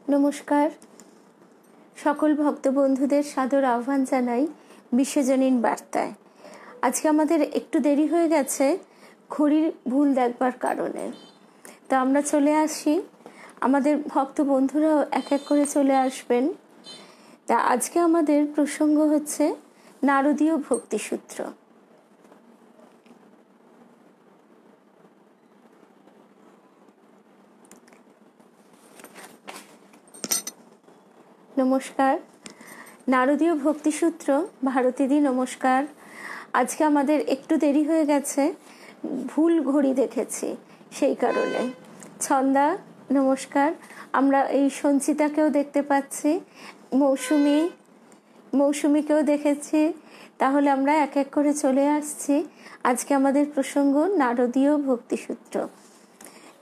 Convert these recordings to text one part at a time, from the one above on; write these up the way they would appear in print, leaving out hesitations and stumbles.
নমস্কার, সকল ভক্ত বন্ধুদের সাদর আহ্বান জানাই বিশ্বজনীন বার্তায়। আজকে আমাদের একটু দেরি হয়ে গেছে ঘড়ির ভুল দেখবার কারণে, তো আমরা চলে আসি, আমাদের ভক্ত বন্ধুরাও এক এক করে চলে আসবেন। তা আজকে আমাদের প্রসঙ্গ হচ্ছে নারদীয় ভক্তিসূত্র। নমস্কার, নারদীয় ভক্তিসূত্র। ভারতীদি নমস্কার। আজকে আমাদের একটু দেরি হয়ে গেছে, ভুল ঘড়ি দেখেছি সেই কারণে। ছন্দা নমস্কার। আমরা এই সঞ্চিতাকেও দেখতে পাচ্ছি, মৌসুমীকেও দেখেছি। তাহলে আমরা এক এক করে চলে আসছি। আজকে আমাদের প্রসঙ্গ নারদীয় ভক্তিসূত্র।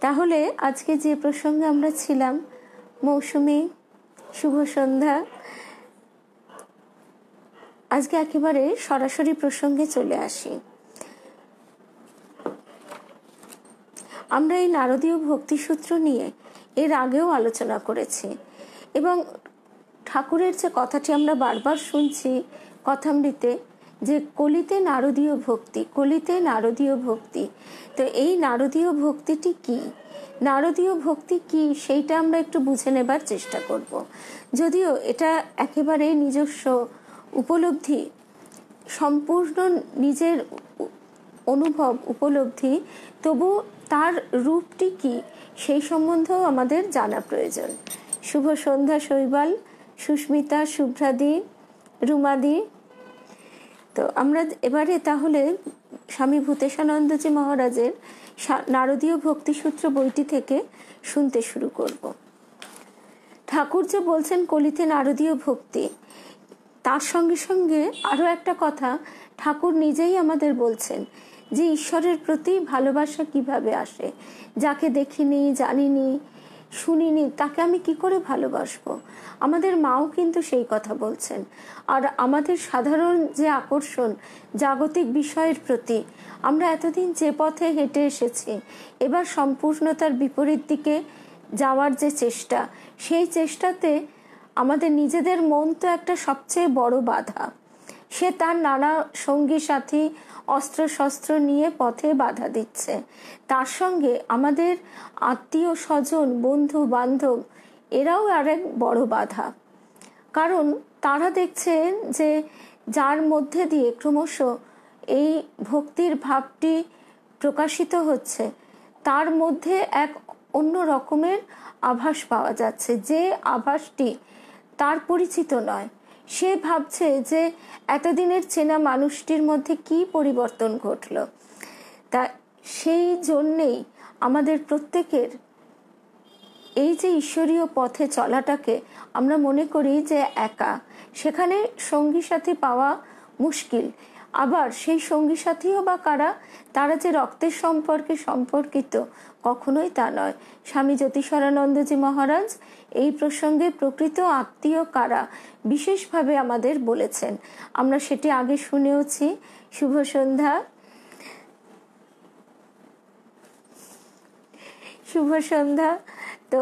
তাহলে আজকে যে প্রসঙ্গে আমরা ছিলাম, মৌসুমী শুভ সন্ধ্যা। আজকে একেবারে সরাসরি প্রসঙ্গে চলে আসি। আমরা এই নারদীয় ভক্তিসূত্র নিয়ে এর আগেও আলোচনা করেছি, এবং ঠাকুরের যে কথাটি আমরা বারবার শুনছি কথামৃতে, যে কলিতে নারদীয় ভক্তি, কলিতে নারদীয় ভক্তি। তো এই নারদীয় ভক্তিটি কি, নারদীয় ভক্তি কি, সেইটা আমরা একটু বুঝে নেবার চেষ্টা করব। যদিও এটা একেবারে নিজস্ব উপলব্ধি, সম্পূর্ণ নিজের অনুভব উপলব্ধি, তবু তার রূপটি কি সেই সম্বন্ধেও আমাদের জানা প্রয়োজন। শুভ সন্ধ্যা শৈবাল, সুস্মিতা, শুভ্রাদি, রুমাদি। তো আমরা এবারে তাহলে স্বামী ভূতেশানন্দজি মহারাজের নারদীয় ভক্তিসূত্র বইটি থেকে শুনতে শুরু করব। ঠাকুর যে বলছেন কলিতে নারদীয় ভক্তি, তার সঙ্গে সঙ্গে আরও একটা কথা ঠাকুর নিজেই আমাদের বলছেন, যে ঈশ্বরের প্রতি ভালোবাসা কিভাবে আসে। যাকে দেখিনি, জানিনি, শুনিনি, তাকে আমি কি করে ভালোবাসবো। আমাদের মাও কিন্তু সেই কথা বলছেন। আর আমাদের সাধারণ যে আকর্ষণ জাগতিক বিষয়ের প্রতি, আমরা এতদিন যে পথে হেঁটে এসেছি, এবার সম্পূর্ণতার বিপরীত দিকে যাওয়ার যে চেষ্টা, সেই চেষ্টাতে আমাদের নিজেদের মন তো একটা সবচেয়ে বড় বাধা। সে তার নানা সঙ্গী সাথী অস্ত্র শস্ত্র নিয়ে পথে বাধা দিচ্ছে। তার সঙ্গে আমাদের আত্মীয় স্বজন, বন্ধু বান্ধব, এরাও আরেক বড় বাধা। কারণ তারা দেখছেন যে যার মধ্যে দিয়ে ক্রমশ এই ভক্তির ভাবটি প্রকাশিত হচ্ছে, তার মধ্যে এক অন্য রকমের আভাস পাওয়া যাচ্ছে, যে আভাসটি তার পরিচিত নয়। সে ভাবছে যে এতদিনের চেনা মানুষটির মধ্যে কি পরিবর্তন ঘটল। তা সেই জন্যেই আমাদের প্রত্যেকের এই যে ঈশ্বরীয় পথে চলাটাকে আমরা মনে করি যে একা, সেখানে সঙ্গী সাথী পাওয়া মুশকিল। আবার সেই সঙ্গী সাথীও বা কারা, তারা যে রক্তের সম্পর্কে সম্পর্কিত, কখনোই তা নয়। স্বামী জ্যোতিষানন্দজি মহারাজ এই প্রসঙ্গে প্রকৃত আত্মীয় কারা বিশেষভাবে আমাদের বলেছেন। আমরা সেটি আগে শুনেওছি। শুভ সন্ধ্যা, শুভ সন্ধ্যা। তো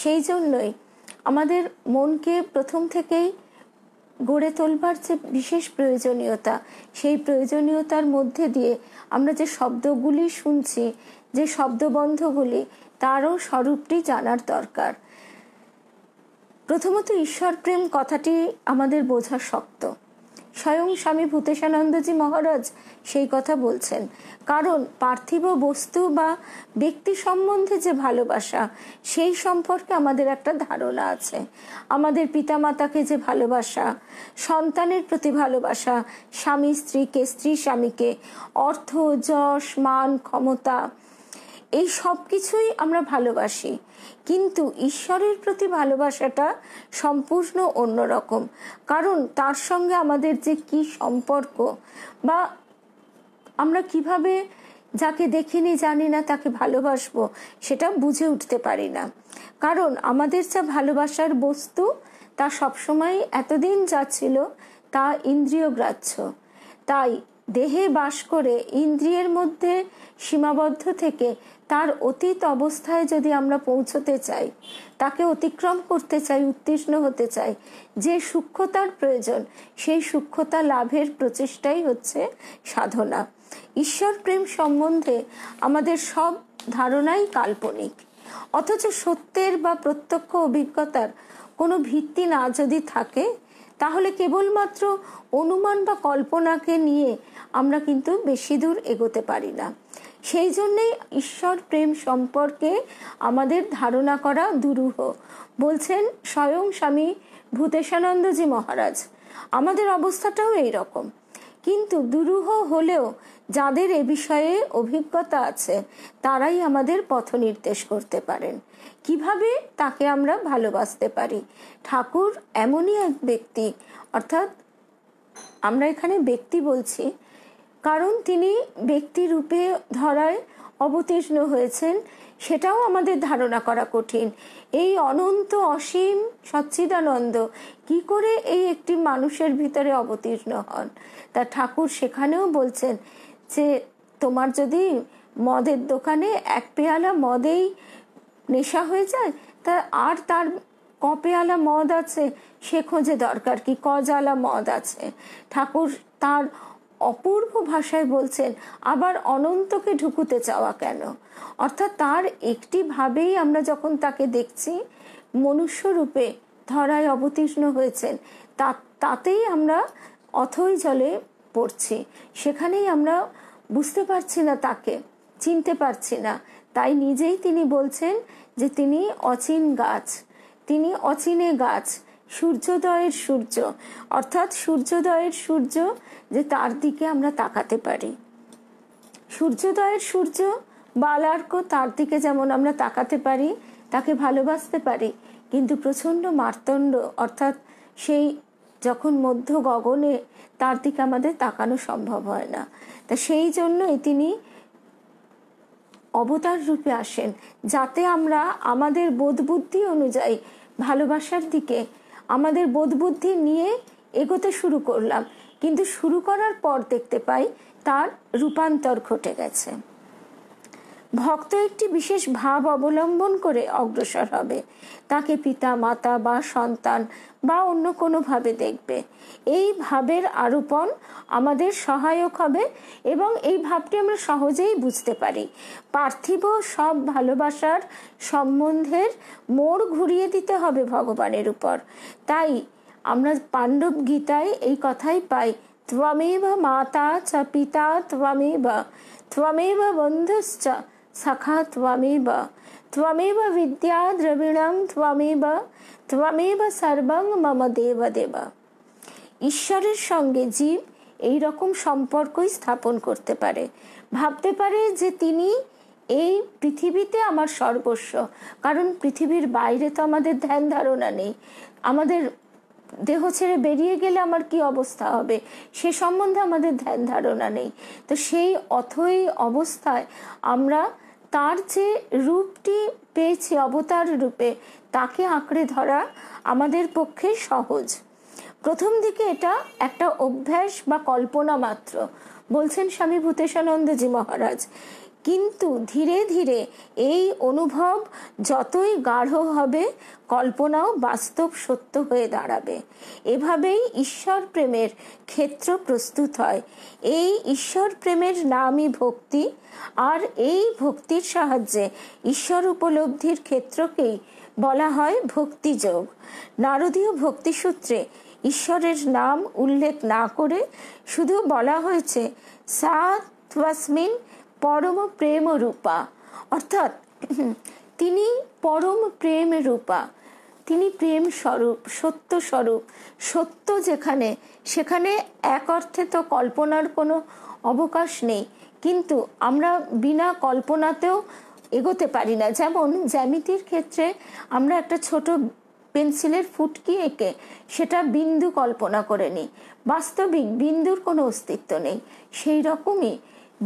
সেই জন্যই আমাদের মনকে প্রথম থেকেই গড়ে তোলবার যে বিশেষ প্রয়োজনীয়তা, সেই প্রয়োজনীয়তার মধ্যে দিয়ে আমরা যে শব্দগুলি শুনছি, যে শব্দবন্ধগুলি, তারও স্বরূপটি জানার দরকার। প্রথমত ঈশ্বর প্রেম কথাটি আমাদের বোঝা শক্ত। স্বয়ং স্বামী ভূতেশানন্দজি মহারাজ সেই কথা বলছেন। কারণ পার্থিব বস্তু বা ব্যক্তি সম্বন্ধে যে ভালোবাসা, সেই সম্পর্কে আমাদের একটা ধারণা আছে। আমাদের পিতামাতাকে যে ভালোবাসা, সন্তানের প্রতি ভালোবাসা, স্বামী স্ত্রীকে, স্ত্রী স্বামীকে, অর্থ, যশ, মান, ক্ষমতা, এই সব কিছুই আমরা ভালোবাসি। কিন্তু ঈশ্বরের প্রতি ভালোবাসাটা সম্পূর্ণ অন্যরকম। কারণ তার সঙ্গে আমাদের যে কি সম্পর্ক, বা আমরা কিভাবে যাকে দেখিনি জানি না তাকে ভালোবাসবো, সেটা বুঝে উঠতে পারি না। কারণ আমাদের যা ভালোবাসার বস্তু, তা সবসময় এতদিন যা ছিল তা ইন্দ্রিয় গ্রাহ্য। তাই দেহে বাস করে ইন্দ্রিয়ের মধ্যে সীমাবদ্ধ থেকে তার অতীত অবস্থায় যদি আমরা পৌঁছতে চাই, তাকে অতিক্রম করতে চাই, উত্তীর্ণ হতে চাই, যে সূক্ষ্মতার প্রয়োজন সেই সূক্ষ্মতা লাভের প্রচেষ্টাই হচ্ছে সাধনা। ঈশ্বর প্রেম সম্বন্ধে আমাদের সব ধারণাই কাল্পনিক, অথচ সত্যের বা প্রত্যক্ষ অভিজ্ঞতার কোনো ভিত্তি না যদি থাকে তাহলে কেবলমাত্র অনুমান বা কল্পনাকে নিয়ে আমরা কিন্তু বেশি দূর এগোতে পারি না। সেই জন্যেই ঈশ্বর প্রেম সম্পর্কে আমাদের ধারণা করা দুরূহ। বলছেন স্বয়ং স্বামী ভূতেশানন্দজি মহারাজ, আমাদের অবস্থাটাও এইরকম। কিন্তু দুরূহ হলেও যাদের এ বিষয়ে অভিজ্ঞতা আছে তারাই আমাদের পথ নির্দেশ করতে পারেন কিভাবে তাকে আমরা ভালোবাসতে পারি। ঠাকুর এমনই এক ব্যক্তি, অর্থাৎ আমরা এখানে ব্যক্তি বলছি কারণ তিনি ব্যক্তি রূপে ধরায় অবতীর্ণ হয়েছেন, সেটাও আমাদের ধারণা করা কঠিন। এই অনন্ত অসীম সচ্চিদানন্দ কি করে এই একটি মানুষের ভিতরে অবতীর্ণ হন, তা ঠাকুর সেখানেও বলছেন যে তোমার যদি মদের দোকানে এক পেয়ালা মদেই নেশা হয়ে যায়, তা আর তার ক পেয়ালা মদ আছে সে খোঁজে দরকার কি, কজালা মদ আছে। ঠাকুর তার অপূর্ব ভাষায় বলছেন আবার অনন্তকে ঢুকুতে চাওয়া কেন, অর্থাৎ তার একটি ভাবেই আমরা যখন তাকে দেখছি মনুষ্য রূপে ধরায় অবতীর্ণ হয়েছেন, তাতেই আমরা অথই জলে পড়ছি, সেখানেই আমরা বুঝতে পারছি না, তাকে চিনতে পারছি না। তাই নিজেই তিনি বলছেন যে তিনি অচিন গাছ, তিনি অচিনে গাছ, সূর্যোদয়ের সূর্য, অর্থাৎ সূর্যোদয়ের সূর্য যে তার দিকে আমরা তাকাতে পারি। সূর্যোদয়ের সূর্য বালার্ক তার দিকে যেমন আমরা তাকাতে পারি, তাকে ভালোবাসতে পারি, কিন্তু প্রচণ্ড মার্তণ্ড অর্থাৎ সেই যখন মধ্য গগনে তার দিকে আমাদের তাকানো সম্ভব হয় না। তা সেই জন্যই তিনি অবতার রূপে আসেন যাতে আমরা আমাদের বোধবুদ্ধি অনুযায়ী ভালোবাসার দিকে আমাদের বোধবুদ্ধি নিয়ে এগোতে শুরু করলাম, কিন্তু শুরু করার পর দেখতে পাই তার রূপান্তর ঘটে গেছে। ভক্ত একটি বিশেষ ভাব অবলম্বন করে অগ্রসর হবে, তাকে পিতা মাতা বা সন্তান বা অন্য কোনো ভাবে দেখবে। এই ভাবের আরোপণ আমাদের সহায়ক হবে এবং এই ভাবটি আমরা সহজেই বুঝতে পারি। পার্থিব সব ভালোবাসার সম্বন্ধের মোড় ঘুরিয়ে দিতে হবে ভগবানের উপর। তাই আমরা পাণ্ডব গীতায় এই কথাই পাই, ত্বমেব মাতা চ পিতা ত্বমেব, ত্বমেব বন্ধুশ্চ সখা ত্বমেব, ত্বমেব বিদ্যা দ্রবিণং ত্বমেব, ত্বমেব সর্বং মম দেব দেব। ঈশ্বরের সঙ্গে জীব এই রকম সম্পর্কই স্থাপন করতে পারে, ভাবতে পারে যে তিনি এই পৃথিবীতে আমার সর্বস্ব, কারণ পৃথিবীর বাইরে তো আমাদের ধ্যান ধারণা নেই, আমাদের দেহ ছেড়ে বেরিয়ে গেলে আমার কি অবস্থা হবে সে সম্বন্ধে আমাদের ধ্যান ধারণা নেই। তো সেই অথই অবস্থায় আমরা তার যে রূপটি পেয়েছি অবতার রূপে, তাকে আঁকড়ে ধরা আমাদের পক্ষে সহজ। প্রথম দিকে এটা একটা অভ্যাস বা কল্পনা মাত্র, বলছেন স্বামী ভূতেশানন্দজি মহারাজ, কিন্তু ধীরে ধীরে এই অনুভব যতই গাঢ় হবে কল্পনাও বাস্তব সত্য হয়ে দাঁড়াবে। এভাবেই ঈশ্বর প্রেমের ক্ষেত্র প্রস্তুত হয়। এই ঈশ্বর প্রেমের নামই ভক্তি, আর এই ভক্তির সাহায্যে ঈশ্বর উপলব্ধির ক্ষেত্রকেই বলা হয় ভক্তিযোগ। নারদীয় ভক্তিসূত্রে ঈশ্বরের নাম উল্লেখ না করে শুধু বলা হয়েছে সা ত্বস্মিন পরম প্রেম রূপা, অর্থাৎ তিনি পরম প্রেম রূপা, তিনি প্রেম স্বরূপ, সত্য স্বরূপ। সত্য যেখানে সেখানে এক অর্থে তো কল্পনার কোনো অবকাশ নেই, কিন্তু আমরা বিনা কল্পনাতেও এগোতে পারি না। যেমন জ্যামিতির ক্ষেত্রে আমরা একটা ছোট পেন্সিলের ফুটকি এঁকে সেটা বিন্দু কল্পনা করে নিই, বাস্তবিক বিন্দুর কোনো অস্তিত্ব নেই। সেই রকমই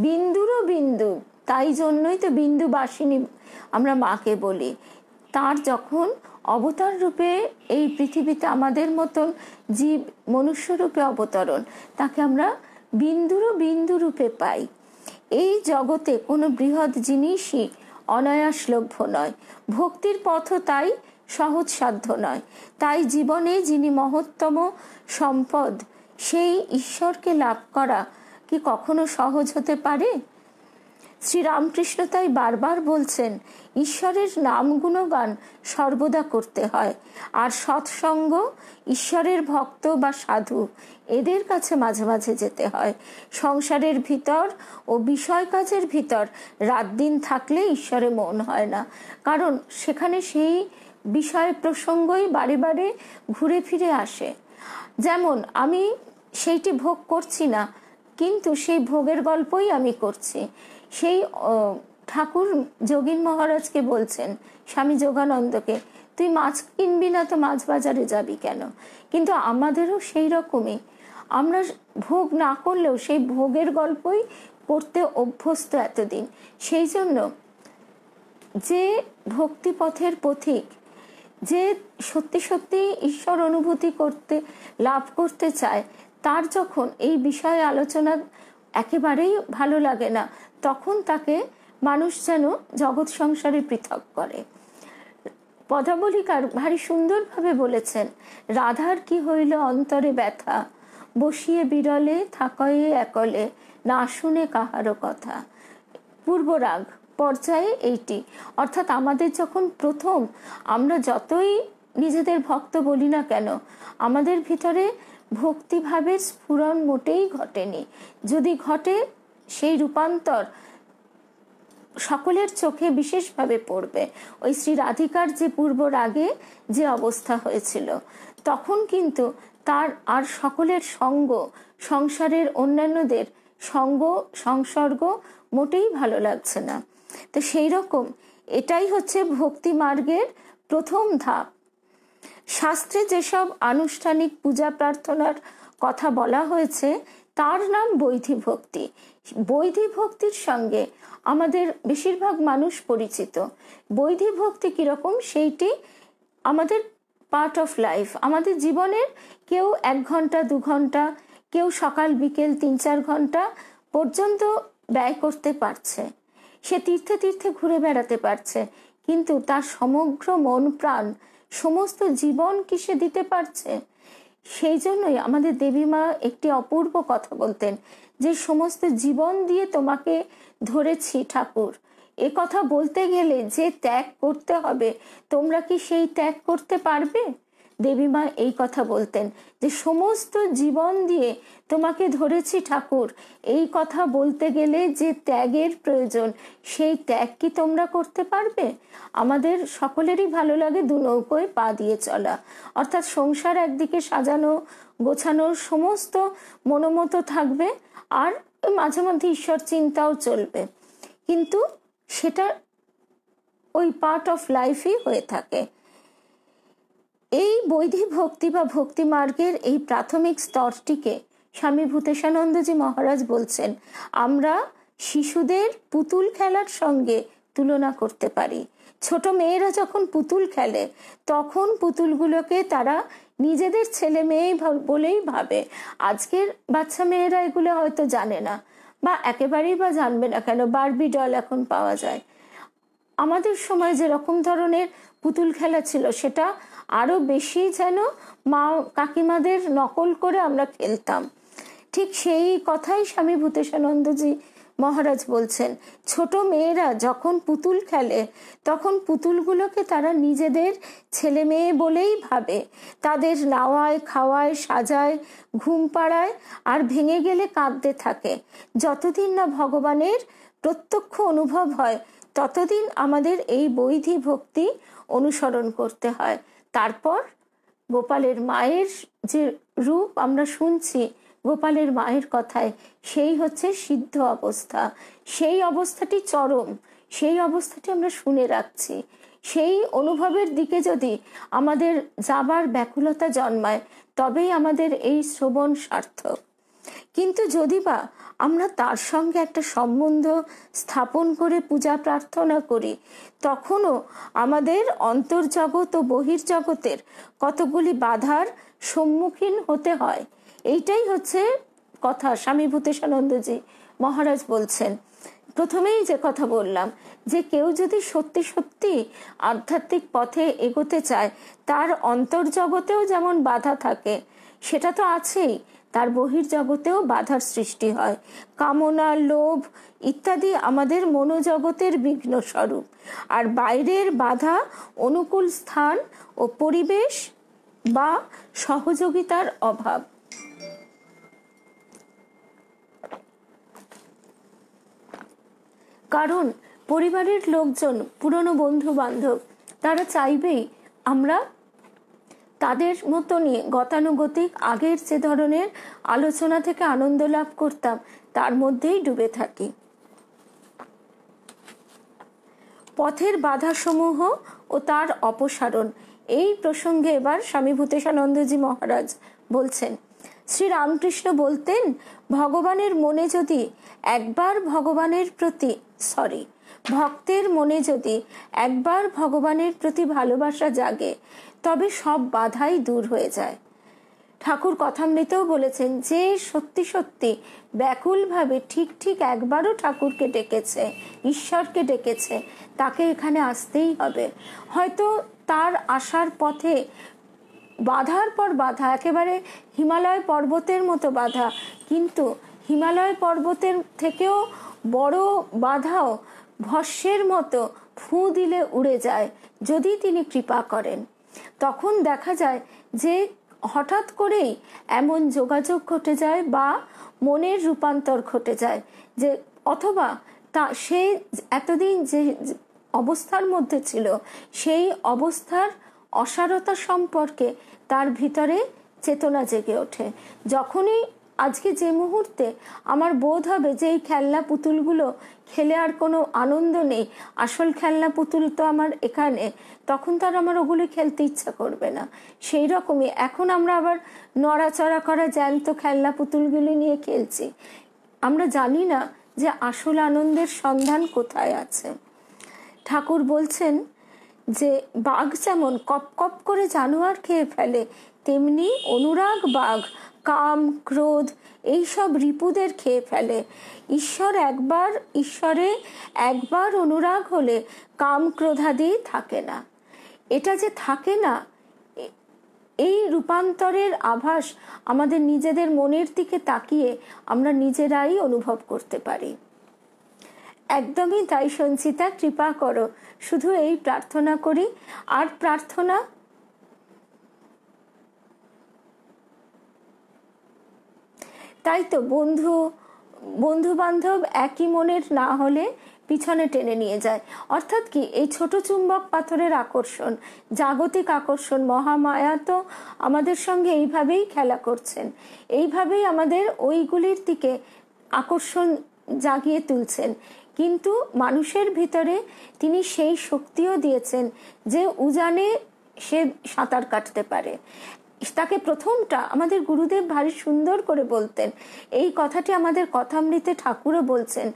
বিন্দুরও বিন্দু, তাই জন্যই তো বিন্দুবাসিনী আমরা মাকে বলি। তার যখন অবতার রূপে এই পৃথিবীতে আমাদের মতন জীব মনুষ্য রূপে অবতরণ, তাকে আমরা বিন্দুরও বিন্দু রূপে পাই। এই জগতে কোনো বৃহৎ জিনিসই অনায়াসলভ্য নয়, ভক্তির পথও তাই সহজসাধ্য নয়। তাই জীবনে যিনি মহত্তম সম্পদ, সেই ঈশ্বরকে লাভ করা কি কখনো সহজ হতে পারে? শ্রীরামকৃষ্ণ তাই বারবার বলছেন, ঈশ্বরের নাম গুণগান সর্বদা করতে হয়, আর সৎসঙ্গ, ঈশ্বরের ভক্ত বা সাধু, এদের কাছে মাঝে মাঝে যেতে হয়। সংসারের ভিতর ও বিষয় কাজের ভিতর রাত দিন থাকলে ঈশ্বরে মন হয় না, কারণ সেখানে সেই বিষয় প্রসঙ্গই বারে বারে ঘুরে ফিরে আসে। যেমন আমি সেইটি ভোগ করছি না, কিন্তু সেই ভোগের গল্পই আমি করছি। সেই ঠাকুর যোগীন মহারাজকে বলছেন, স্বামী যোগানন্দকে, তুই মাছ কিনবি না তো মাছ বাজারে যাবি কেন? কিন্তু আমাদেরও সেই রকমই, আমরা ভোগ না করলেও সেই ভোগের গল্পই করতে অভ্যস্ত এতদিন। সেই জন্য যে ভক্তিপথের পথিক, যে সত্যি সত্যি ঈশ্বর অনুভূতি করতে লাভ করতে চায়, তার যখন এই বিষয়ে আলোচনা একেবারেই ভালো লাগে না, তখন তাকে মানুষ যেন জগৎ সংসারে পৃথক করে। পদাবলিকার ভারী সুন্দরভাবে বলেছেন, রাধার কি হইল অন্তরে ব্যথা, বসিয়ে বিরলে থাকয়ে একলে, না শুনে কাহারো কথা। পূর্বরাগ পর্যায়ে এইটি, অর্থাৎ আমাদের যখন প্রথম, আমরা যতই নিজেদের ভক্ত বলি না কেন, আমাদের ভিতরে ভক্তিভাবের স্ফুরণ মোটেই ঘটেনি। যদি ঘটে, সেই রূপান্তর সকলের চোখে বিশেষভাবে পড়বে। ওই শ্রী রাধিকার যে পূর্ব রাগে যে অবস্থা হয়েছিল, তখন কিন্তু তার আর সকলের সঙ্গ, সংসারের অন্যান্যদের সঙ্গ সংসর্গ মোটেই ভালো লাগছে না। তো সেই রকম এটাই হচ্ছে ভক্তি মার্গের প্রথম ধাপ। শাস্ত্রে যেসব আনুষ্ঠানিক পূজা প্রার্থনার কথা বলা হয়েছে, তার নাম বৈধি ভক্তি। বৈধি ভক্তির সঙ্গে আমাদের বেশিরভাগ মানুষ পরিচিত। বৈধি ভক্তি কিরকম, সেইটি আমাদের পার্ট অফ লাইফ, আমাদের জীবনের। কেউ 1 ঘন্টা 2 ঘন্টা, কেউ সকাল বিকেল 3-4 ঘন্টা পর্যন্ত ব্যয় করতে পারছে, সে তীর্থে তীর্থে ঘুরে বেড়াতে পারছে, কিন্তু তার সমগ্র মন প্রাণ সমস্ত জীবন কি সে দিতে পারছে? সেই জন্যই আমাদের দেবী মা একটি অপূর্ব কথা বলতেন, যে সমস্ত জীবন দিয়ে তোমাকে ধরেছি ঠাকুর, এ কথা বলতে গেলে যে ত্যাগ করতে হবে, তোমরা কি সেই ত্যাগ করতে পারবে? দেবী মা এই কথা বলতেন, যে সমস্ত জীবন দিয়ে তোমাকে ধরেছি ঠাকুর, এই কথা বলতে গেলে যে ত্যাগের প্রয়োজন, সেই ত্যাগ কি তোমরা করতে পারবে? আমাদের সকলেরই ভালো লাগে 2 নৌকোয় পা দিয়ে চলা, অর্থাৎ সংসার একদিকে সাজানো গোছানো সমস্ত মনোমত থাকবে, আর মাঝে মধ্যে ঈশ্বর চিন্তাও চলবে, কিন্তু সেটা ওই পার্ট অফ লাইফই হয়ে থাকে। এই বৈধি ভক্তি বা ভক্তি মার্গের এই প্রাথমিক স্তরটিকে স্বামী ভূতেশানন্দজি মহারাজ বলছেন, আমরা শিশুদের পুতুল খেলার সঙ্গে তুলনা করতে পারি। ছোট মেয়েরা যখন পুতুল খেলে, তখন পুতুলগুলোকে তারা নিজেদের ছেলে মেয়ে বলেই ভাবে। আজকের বাচ্চা মেয়েরা এগুলো হয়তো জানে না, বা একেবারেই বা জানবে না কেন, বারবি ডল এখন পাওয়া যায়। আমাদের সময় যেরকম ধরনের পুতুল খেলা ছিল, সেটা আরো বেশি যেন মা কাকিমাদের নকল করে আমরা খেলতাম। ঠিক সেই কথাই স্বামী ভূতেশানন্দজি মহারাজ বলছেন, ছোট মেয়েরা যখন পুতুল খেলে, তখন পুতুলগুলোকে তারা নিজেদের ছেলে মেয়ে বলেই ভাবে। তাদের নাওয়ায় খাওয়ায় সাজায়, ঘুম পাড়ায়, আর ভেঙে গেলে কাঁদতে থাকে। যতদিন না ভগবানের প্রত্যক্ষ অনুভব হয়, ততদিন আমাদের এই বৈধি ভক্তি অনুসরণ করতে হয়। তারপর গোপালের মায়ের যে রূপ আমরা শুনছি গোপালের মায়ের কথায়, সেই হচ্ছে সিদ্ধ অবস্থা। সেই অবস্থাটি চরম, সেই অবস্থাটি আমরা শুনে রাখছি। সেই অনুভবের দিকে যদি আমাদের যাবার ব্যাকুলতা জন্মায়, তবেই আমাদের এই শ্রবণ সার্থক। কিন্তু যদি বা আমরা তার সঙ্গে একটা সম্বন্ধ স্থাপন করে পূজা প্রার্থনা করি, তখনও আমাদের অন্তর্জগৎ ও বহির্জগতের কতগুলি বাধার সম্মুখীন হতে হয়। এইটাই হচ্ছে কথা স্বামী ভূতেশানন্দজি মহারাজ বলছেন। প্রথমেই যে কথা বললাম, যে কেউ যদি সত্যি সত্যি আধ্যাত্মিক পথে এগোতে চায়, তার অন্তর্জগতেও যেমন বাধা থাকে, সেটা তো আছেই, তার বহির্জগতেও বাধার সৃষ্টি হয়। কামনা, লোভ ইত্যাদি আমাদের মনোজগতের বিঘ্ন স্বরূপ। আর বাইরের বাধা অনুকূল স্থান ও পরিবেশ বা সহযোগিতার অভাব। কারণ পরিবারের লোকজন, পুরনো বন্ধু বান্ধব, তারা চাইবেই আমরা তাদের মতনই গতানুগতিক আগের যে ধরনের আলোচনা থেকে আনন্দ লাভ করতাম তার মধ্যেই ডুবে থাকি। পথের বাধাসমূহ ও তার অপসারণ, এই প্রসঙ্গে এবার স্বামী ভূতেশানন্দজি মহারাজ বলছেন, শ্রী রামকৃষ্ণ বলতেন, ভগবানের মনে যদি একবার ভগবানের প্রতি ভক্তের মনে যদি একবার ভগবানের প্রতি ভালোবাসা জাগে, তবে সব বাধাই দূর হয়ে যায়। ঠাকুর কথামৃতেও বলেছেন, যে সত্যি সত্যি ব্যাকুলভাবে ঠিক একবারও ঠাকুরকে ডেকেছে, ঈশ্বরকে ডেকেছে, তাকে এখানে আসতেই হবে। হয়তো তার আসার পথে বাধার পর বাধা, একেবারে হিমালয় পর্বতের মতো বাধা, কিন্তু হিমালয় পর্বতের থেকেও বড় বাধাও ভস্যের মতো ফু দিলে উড়ে যায় যদি তিনি কৃপা করেন। তখন দেখা যায় যে হঠাৎ করেই এমন যোগাযোগ ঘটে যায় বা মনের রূপান্তর ঘটে যায়, যে অথবা তা সে এতদিন যে অবস্থার মধ্যে ছিল সেই অবস্থার অসারতা সম্পর্কে তার ভিতরে চেতনা জেগে ওঠে। যখনই আজকে যে মুহূর্তে আমার বোধ হবে যে এই খেলনা পুতুলগুলো খেলে আর কোনো আনন্দ নেই, আসল খেলনা পুতুল তো আমার এখানে, তখন তো আর আমার ওগুলি খেলতে ইচ্ছা করবে না। সেই রকমই এখন আমরা আবার নড়াচড়া করা জ্যান্ত খেলনা পুতুলগুলি নিয়ে খেলছি। আমরা জানি না যে আসল আনন্দের সন্ধান কোথায় আছে। ঠাকুর বলছেন যে বাঘ যেমন কপ কপ করে জানোয়ার খেয়ে ফেলে, তেমনি অনুরাগ বাঘ কাম, ক্রোধ এইসব রিপুদের খেয়ে ফেলে। ঈশ্বরে একবার অনুরাগ হলে কাম ক্রোধাদি থাকে না। এটা যে থাকে না, এই রূপান্তরের আভাস আমাদের নিজেদের মনের দিকে তাকিয়ে আমরা নিজেরাই অনুভব করতে পারি। একদমই তাই সঞ্চিতা, কৃপা করো, শুধু এই প্রার্থনা করি। আর প্রার্থনা তাই তো, বন্ধু বান্ধব একই মনের না হলে পিছনে টেনে নিয়ে যায়। অর্থাৎ কি, এই ছোট চুম্বক পাথরের আকর্ষণ, জাগতিক আকর্ষণ, মহামায়া তো আমাদের সঙ্গে এইভাবেই খেলা করছেন, এইভাবেই আমাদের ওইগুলির দিকে আকর্ষণ জাগিয়ে তুলছেন। কিন্তু মানুষের ভিতরে তিনি সেই শক্তিও দিয়েছেন যে উজানে সে সাঁতার কাটতে পারে। তাকে প্রথমটা আমাদের গুরুদেব ভারী সুন্দর করে বলতেন, এই কথাটি আমাদের কথামৃতে ঠাকুরও বলছেন।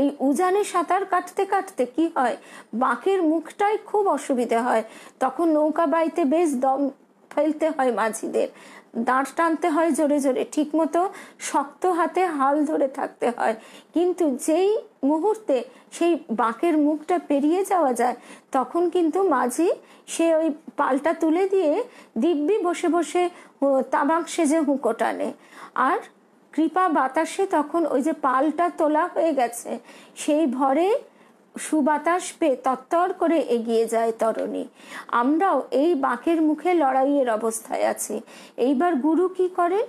এই উজানে সাঁতার কাটতে কাটতে কি হয়, বাঁকের মুখটাই খুব অসুবিধে হয়, তখন নৌকা বাইতে বেশ দম ফেলতে হয় মাঝিদের, দাঁড় টানতে হয় জোরে জোরে, ঠিক মতো শক্ত হাতে হাল ধরে থাকতে হয়। কিন্তু যেই মুহূর্তে সেই বাঁকের মুখটা পেরিয়ে যাওয়া যায়, তখন কিন্তু মাঝি সে ওই পালটা তুলে দিয়ে দিব্যি বসে বসে তামাক সেজে হুঁকো টানে। আর কৃপা বাতাসে তখন ওই যে পালটা তোলা হয়ে গেছে, সেই ভরে সুবাতাস পেয়ে তত্তর করে এগিয়ে যায় তরণী। আমরাও এই বাঁকের মুখে লড়াইয়ের অবস্থায় আছি। এইবার গুরু কি করেন,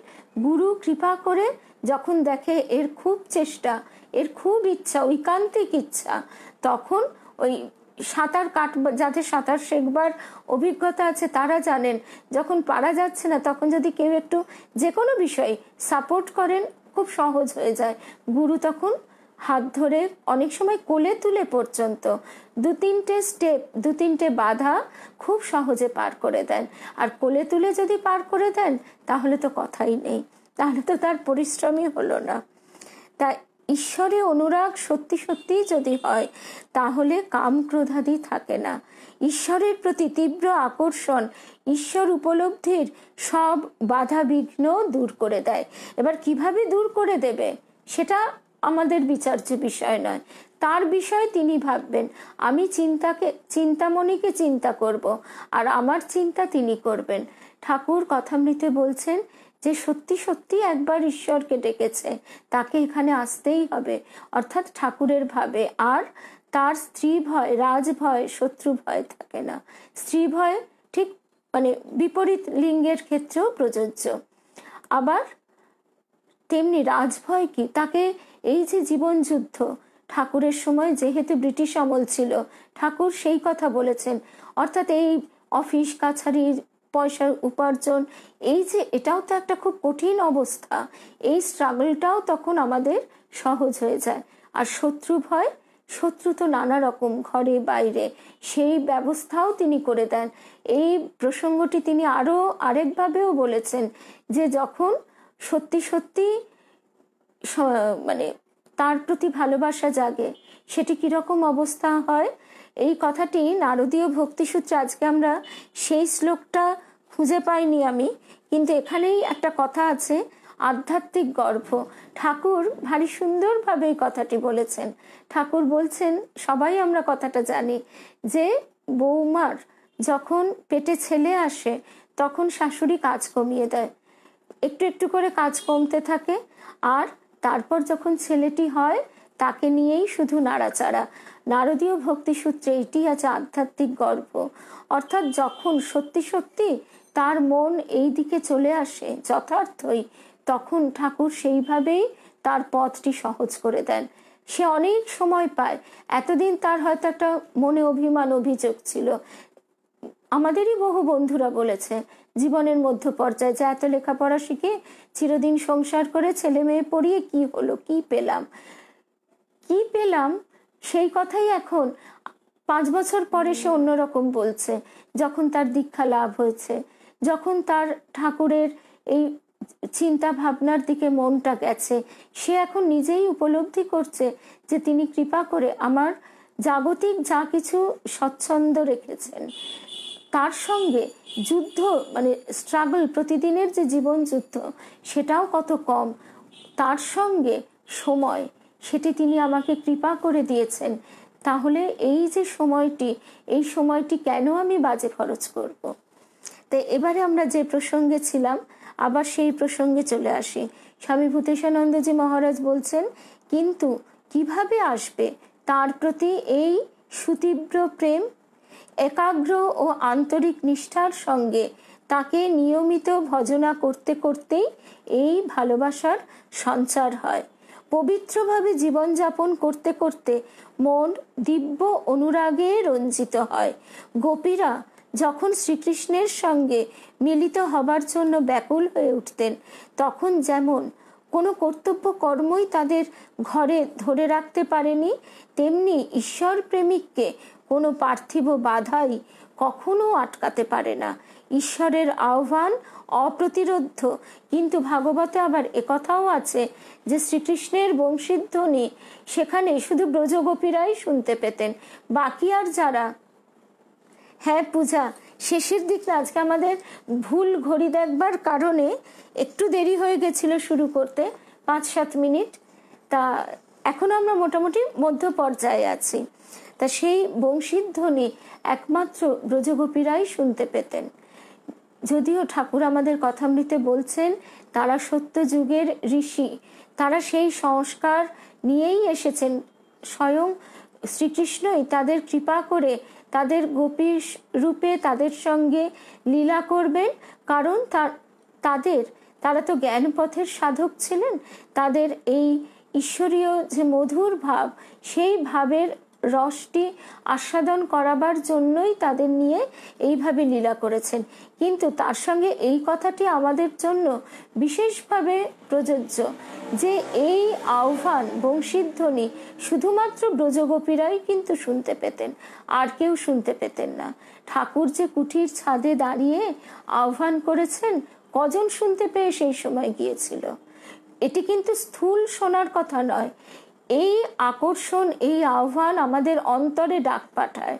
গুরু কৃপা করে যখন দেখে এর খুব চেষ্টা, এর খুব ইচ্ছা, ঐকান্তিক ইচ্ছা, তখন ওই সাঁতার যাদের সাঁতার শেখবার অভিজ্ঞতা আছে তারা জানেন, যখন পারা যাচ্ছে না তখন যদি কেউ একটু যে কোনো বিষয়ে সাপোর্ট করেন, খুব সহজ হয়ে যায়। গুরু তখন হাত ধরে অনেক সময় কোলে তুলে পর্যন্ত দু তিনটে বাধা খুব সহজে পার করে দেন। আর কোলে তুলে যদি পার করে দেন তাহলে তো কথাই নেই, তাহলে তো তার পরিশ্রমই হলো না। তাই ঈশ্বরে অনুরাগ সত্যি সত্যি যদি হয়, তাহলে কাম ক্রোধাদি থাকে না। ঈশ্বরের প্রতি তীব্র আকর্ষণ ঈশ্বর উপলব্ধির সব বাধা বিঘ্ন দূর করে দেয়। এবার কিভাবে দূর করে দেবে সেটা আমাদের বিচার্য বিষয় নয়, তার বিষয়ে তিনি ভাববেন। আমি চিন্তামণিকে চিন্তা করব, আর আমার চিন্তা তিনি করবেন। ঠাকুর কথামৃতে বলছেন যে সত্যি সত্যি একবার ঈশ্বরকে ডেকেছে, তাকে এখানে আসতেই হবে, অর্থাৎ ঠাকুরের ভাবে। আর তার স্ত্রী ভয়, রাজ ভয়, শত্রু ভয় থাকে না। স্ত্রী ভয় ঠিক বিপরীত লিঙ্গের ক্ষেত্রেও প্রযোজ্য। আবার তেমনি রাজভয় কি, তাকে এই যে জীবন যুদ্ধ, ঠাকুরের সময় যেহেতু ব্রিটিশ আমল ছিল, ঠাকুর সেই কথা বলেছেন, অর্থাৎ এই অফিস কাছারির পয়সার উপার্জন, এই যে এটাও তো একটা খুব কঠিন অবস্থা, এই স্ট্রাগলটাও তখন আমাদের সহজ হয়ে যায়। আর শত্রু ভয়, শত্রু তো নানা রকম, ঘরে বাইরে, সেই ব্যবস্থাও তিনি করে দেন। এই প্রসঙ্গটি তিনি আরো আরেকভাবেও বলেছেন যে যখন সত্যি সত্যি তার প্রতি ভালোবাসা জাগে, সেটি কিরকম অবস্থা হয়। এই কথাটি নারদীয় ভক্তিসূত্রে, আজকে আমরা সেই শ্লোকটা খুঁজে পাইনি আমি, কিন্তু এখানেই একটা কথা আছে, আধ্যাত্মিক গর্ভ। ঠাকুর ভারী সুন্দরভাবে এই কথাটি বলেছেন। ঠাকুর বলছেন, সবাই আমরা কথাটা জানি, যে বৌমার যখন পেটে ছেলে আসে তখন শাশুড়ি কাজ কমিয়ে দেয়, একটু একটু করে কাজ কমতে থাকে, আর তারপর যখন ছেলেটি হয় তাকে নিয়েই শুধু নাড়াচাড়া। নারদীয় ভক্তিসূত্রে এটি আছে আধ্যাত্মিক গর্ভ, অর্থাৎ যখন সত্যি সত্যি তার মন এই দিকে চলে আসে যথার্থই, তখন ঠাকুর সেইভাবেই তার পথটি সহজ করে দেন। সে অনেক সময় পায়। এতদিন তার হয়তো একটা মনে অভিমান, অভিযোগ ছিল। আমাদেরই বহু বন্ধুরা বলেছে জীবনের মধ্য পর্যায়ে, যে এত লেখাপড়া শিখে চিরদিন সংসার করে ছেলে মেয়ে পড়িয়ে কি হলো, কি পেলাম, কি পেলাম, সেই কথাই এখন 5 বছর পরে সে অন্যরকম বলছে। যখন তার দীক্ষা লাভ হয়েছে, যখন তার ঠাকুরের এই চিন্তা ভাবনার দিকে মনটা গেছে, সে এখন নিজেই উপলব্ধি করছে যে তিনি কৃপা করে আমার জাগতিক যা কিছু স্বচ্ছন্দ রেখেছেন, তার সঙ্গে যুদ্ধ স্ট্রাগল, প্রতিদিনের যে জীবন যুদ্ধ, সেটাও কত কম, তার সঙ্গে সময়, সেটি তিনি আমাকে কৃপা করে দিয়েছেন। তাহলে এই যে সময়টি, এই সময়টি কেন আমি বাজে খরচ করব। তো এবারে আমরা যে প্রসঙ্গে ছিলাম, আবার সেই প্রসঙ্গে চলে আসি। স্বামী ভূতেশানন্দজি মহারাজ বলছেন, কিন্তু কিভাবে আসবে তার প্রতি এই সুতীব্র প্রেম? একাগ্র ও আন্তরিক নিষ্ঠার সঙ্গে তাকে নিয়মিত ভজনা করতে করতেই এই ভালোবাসার সঞ্চার হয়। পবিত্রভাবে জীবনযাপন করতে করতে মন দিব্য অনুরাগে রঞ্জিত হয়। গোপীরা যখন শ্রীকৃষ্ণের সঙ্গে মিলিত হবার জন্য ব্যাকুল হয়ে উঠতেন, তখন যেমন কোনো কর্তব্য কর্মই তাদের ঘরে ধরে রাখতে পারেনি, তেমনি ঈশ্বর প্রেমিককে কোনো পার্থিব বাধাই কখনো আটকাতে পারে না। ঈশ্বরের আহ্বান অপ্রতিরোধ্য, কিন্তু ভাগবতে আবার একথাও আছে যে শ্রীকৃষ্ণের বংশীধ্বনি সেখানে শুধু ব্রজগোপীরাই শুনতে পেতেন, বাকি আর যারা। হ্যাঁ পূজা, শেষের দিকে আজকে আমাদের ভুল ঘড়ি দেখবার কারণে একটু দেরি হয়ে গেছিল শুরু করতে, 5-7 মিনিট। তা এখন আমরা মোটামুটি মধ্য পর্যায়ে আছি। তা সেই বংশীধ্বনি একমাত্র ব্রজগোপীরাই শুনতে পেতেন। যদিও ঠাকুর আমাদের কথামৃতে বলছেন তারা সত্য যুগের ঋষি, তারা সেই সংস্কার নিয়েই এসেছেন, স্বয়ং শ্রীকৃষ্ণই তাদের কৃপা করে তাদের গোপী রূপে তাদের সঙ্গে লীলা করবেন, কারণ তারা তো জ্ঞান পথের সাধক ছিলেন। তাদের এই ঈশ্বরীয় যে মধুর ভাব, সেই ভাবের রসটি আস্বাদন করাবার জন্যই তাদের নিয়ে এইভাবে লীলা করেছেন। কিন্তু তার সঙ্গে এই কথাটি আমাদের জন্য বিশেষভাবে প্রযোজ্য যে এই আহ্বান বংশীধ্বনি শুধুমাত্র ব্রজগোপীরাই কিন্তু শুনতে পেতেন, আর কেউ শুনতে পেতেন না। ঠাকুর যে কুঠির ছাদে দাঁড়িয়ে আহ্বান করেছেন, কজন শুনতে পেয়ে সেই সময় গিয়েছিল? এটি কিন্তু স্থূল শোনার কথা নয়। এই আকর্ষণ, এই আহ্বান আমাদের অন্তরে ডাক পাঠায়।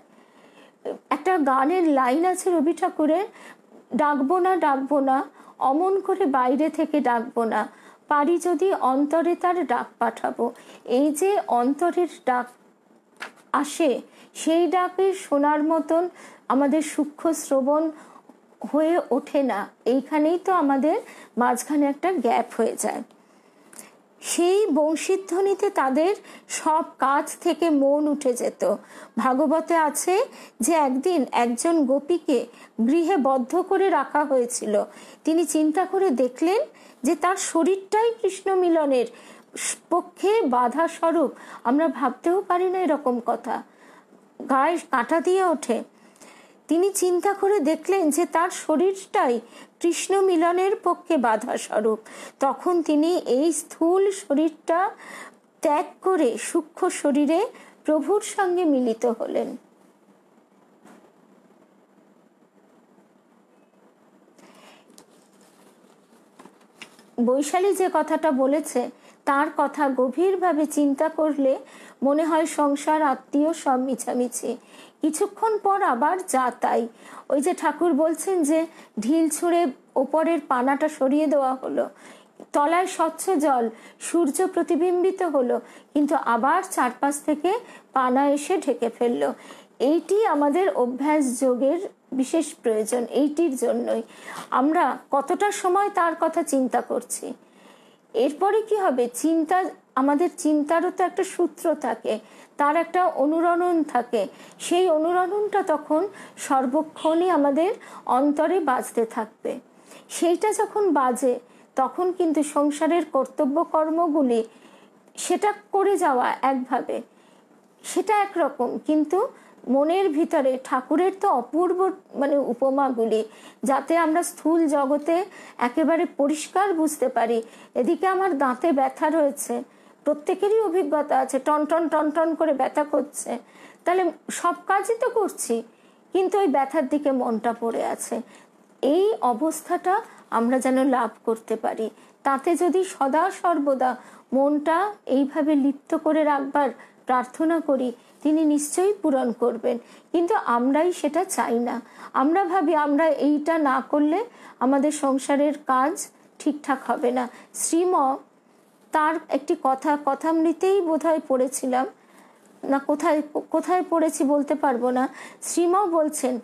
একটা গানের লাইন আছে রবি ঠাকুরের, ডাকবো না ডাকবো না, অমন করে বাইরে থেকে ডাকবো না, পারি যদি অন্তরে তার ডাক পাঠাবো। এই যে অন্তরের ডাক আসে, সেই ডাকে শোনার মতন আমাদের সূক্ষ্ম শ্রবণ হয়ে ওঠে না। এইখানেই তো আমাদের মাঝখানে একটা গ্যাপ হয়ে যায়। সেই বংশীধ্বনিতে তাদের সব কাজ থেকে মন উঠে যেত। ভাগবতে আছে যে একদিন একজন গোপীকে গৃহে বদ্ধ করে রাখা হয়েছিল। তিনি চিন্তা করে দেখলেন যে তার শরীরটাই কৃষ্ণ মিলনের পক্ষে বাধা স্বরূপ। আমরা ভাবতেও পারি না এরকম কথা, গায়ে কাঁটা দিয়ে ওঠে। তিনি চিন্তা করে দেখলেন যে তার শরীরটাই কৃষ্ণ মিলনের পক্ষে বাধা স্বরূপ। তখন তিনি এই স্থূল শরীরটা ত্যাগ করে সূক্ষ্ম শরীরে প্রভুর সঙ্গে মিলিত হলেন। বৈশালী যে কথাটা বলেছে তার কথা গভীরভাবে চিন্তা করলে মনে হয় সংসার আত্মীয় সব মিছামিছি। কিছুক্ষণ পর আবার যা তাই। ওই যে ঠাকুর বলছেন যে ঢিল ছুঁড়ে ওপরের পানাটা সরিয়ে দেওয়া হলো, তলায় স্বচ্ছ জল, সূর্য প্রতিবিম্বিত হলো, কিন্তু আবার চারপাশ থেকে পানা এসে ঢেকে ফেললো। এইটি আমাদের অভ্যাস যোগের বিশেষ প্রয়োজন। এইটির জন্যই আমরা কতটা সময় তার কথা চিন্তা করছি। এরপরে কি হবে? চিন্তা, আমাদের চিন্তারও তো একটা সূত্র থাকে, তার একটা অনুরণন থাকে। সেই অনুরণনটা তখন সর্বক্ষণই আমাদের অন্তরে বাজতে থাকবে। সেইটা যখন বাজে তখন কিন্তু সংসারের কর্তব্য কর্মগুলি সেটা করে যাওয়া একভাবে, সেটা একরকম, কিন্তু মনের ভিতরে ঠাকুরের তো অপূর্ব উপমাগুলি, যাতে আমরা স্থূল জগতে একেবারে পরিষ্কার বুঝতে পারি। এদিকে আমার দাঁতে ব্যথা রয়েছে, প্রত্যেকেরই অভিজ্ঞতা আছে, টন টন টন টন করে ব্যথা করছে, তাহলে সব কাজই তো করছি কিন্তু ওই ব্যথার দিকে মনটা পড়ে আছে। এই অবস্থাটা আমরা যেন লাভ করতে পারি। তাতে যদি সদা সর্বদা মনটা এইভাবে লিপ্ত করে রাখবার প্রার্থনা করি, তিনি নিশ্চয়ই পূরণ করবেন। কিন্তু আমরাই সেটা চাই না। আমরা ভাবি আমরা এইটা না করলে আমাদের সংসারের কাজ ঠিকঠাক হবে না। শ্রীম তার একটি কথামৃতেই বোধহয় পড়েছিলাম, না কোথায় কোথায় পড়েছি বলতে পারবো না। শ্রীম বলছেন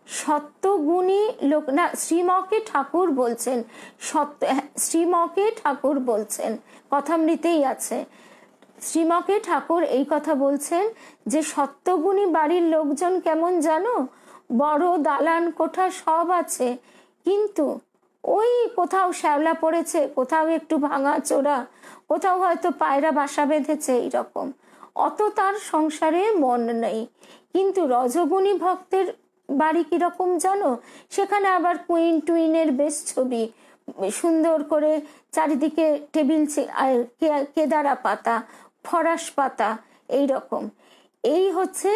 সত্যগুণী লোক, না শ্রীমকে ঠাকুর বলছেন, শ্রীমকে ঠাকুর বলছেন, কথামৃতেই আছে। শ্রীমকে ঠাকুর এই কথা বলছেন যে সত্যগুণী বাড়ির লোকজন কেমন জানো, বড় দালান কোঠা সব আছে, কিন্তু ওই কোথাও শ্যাওলা পড়েছে, কোথাও একটু ভাঙা চোরা, কোথাও হয়তো পায়রা বাসা বেঁধেছে, এইরকম, অত তার সংসারে মন নেই। কিন্তু রজগুণী ভক্তের বাড়ি কিরকম জানো, সেখানে আবার কুইন টুইনের বেশ ছবি, সুন্দর করে চারিদিকে টেবিল, কেদারা পাতা, ফরাস পাতা, এই রকম। এই হচ্ছে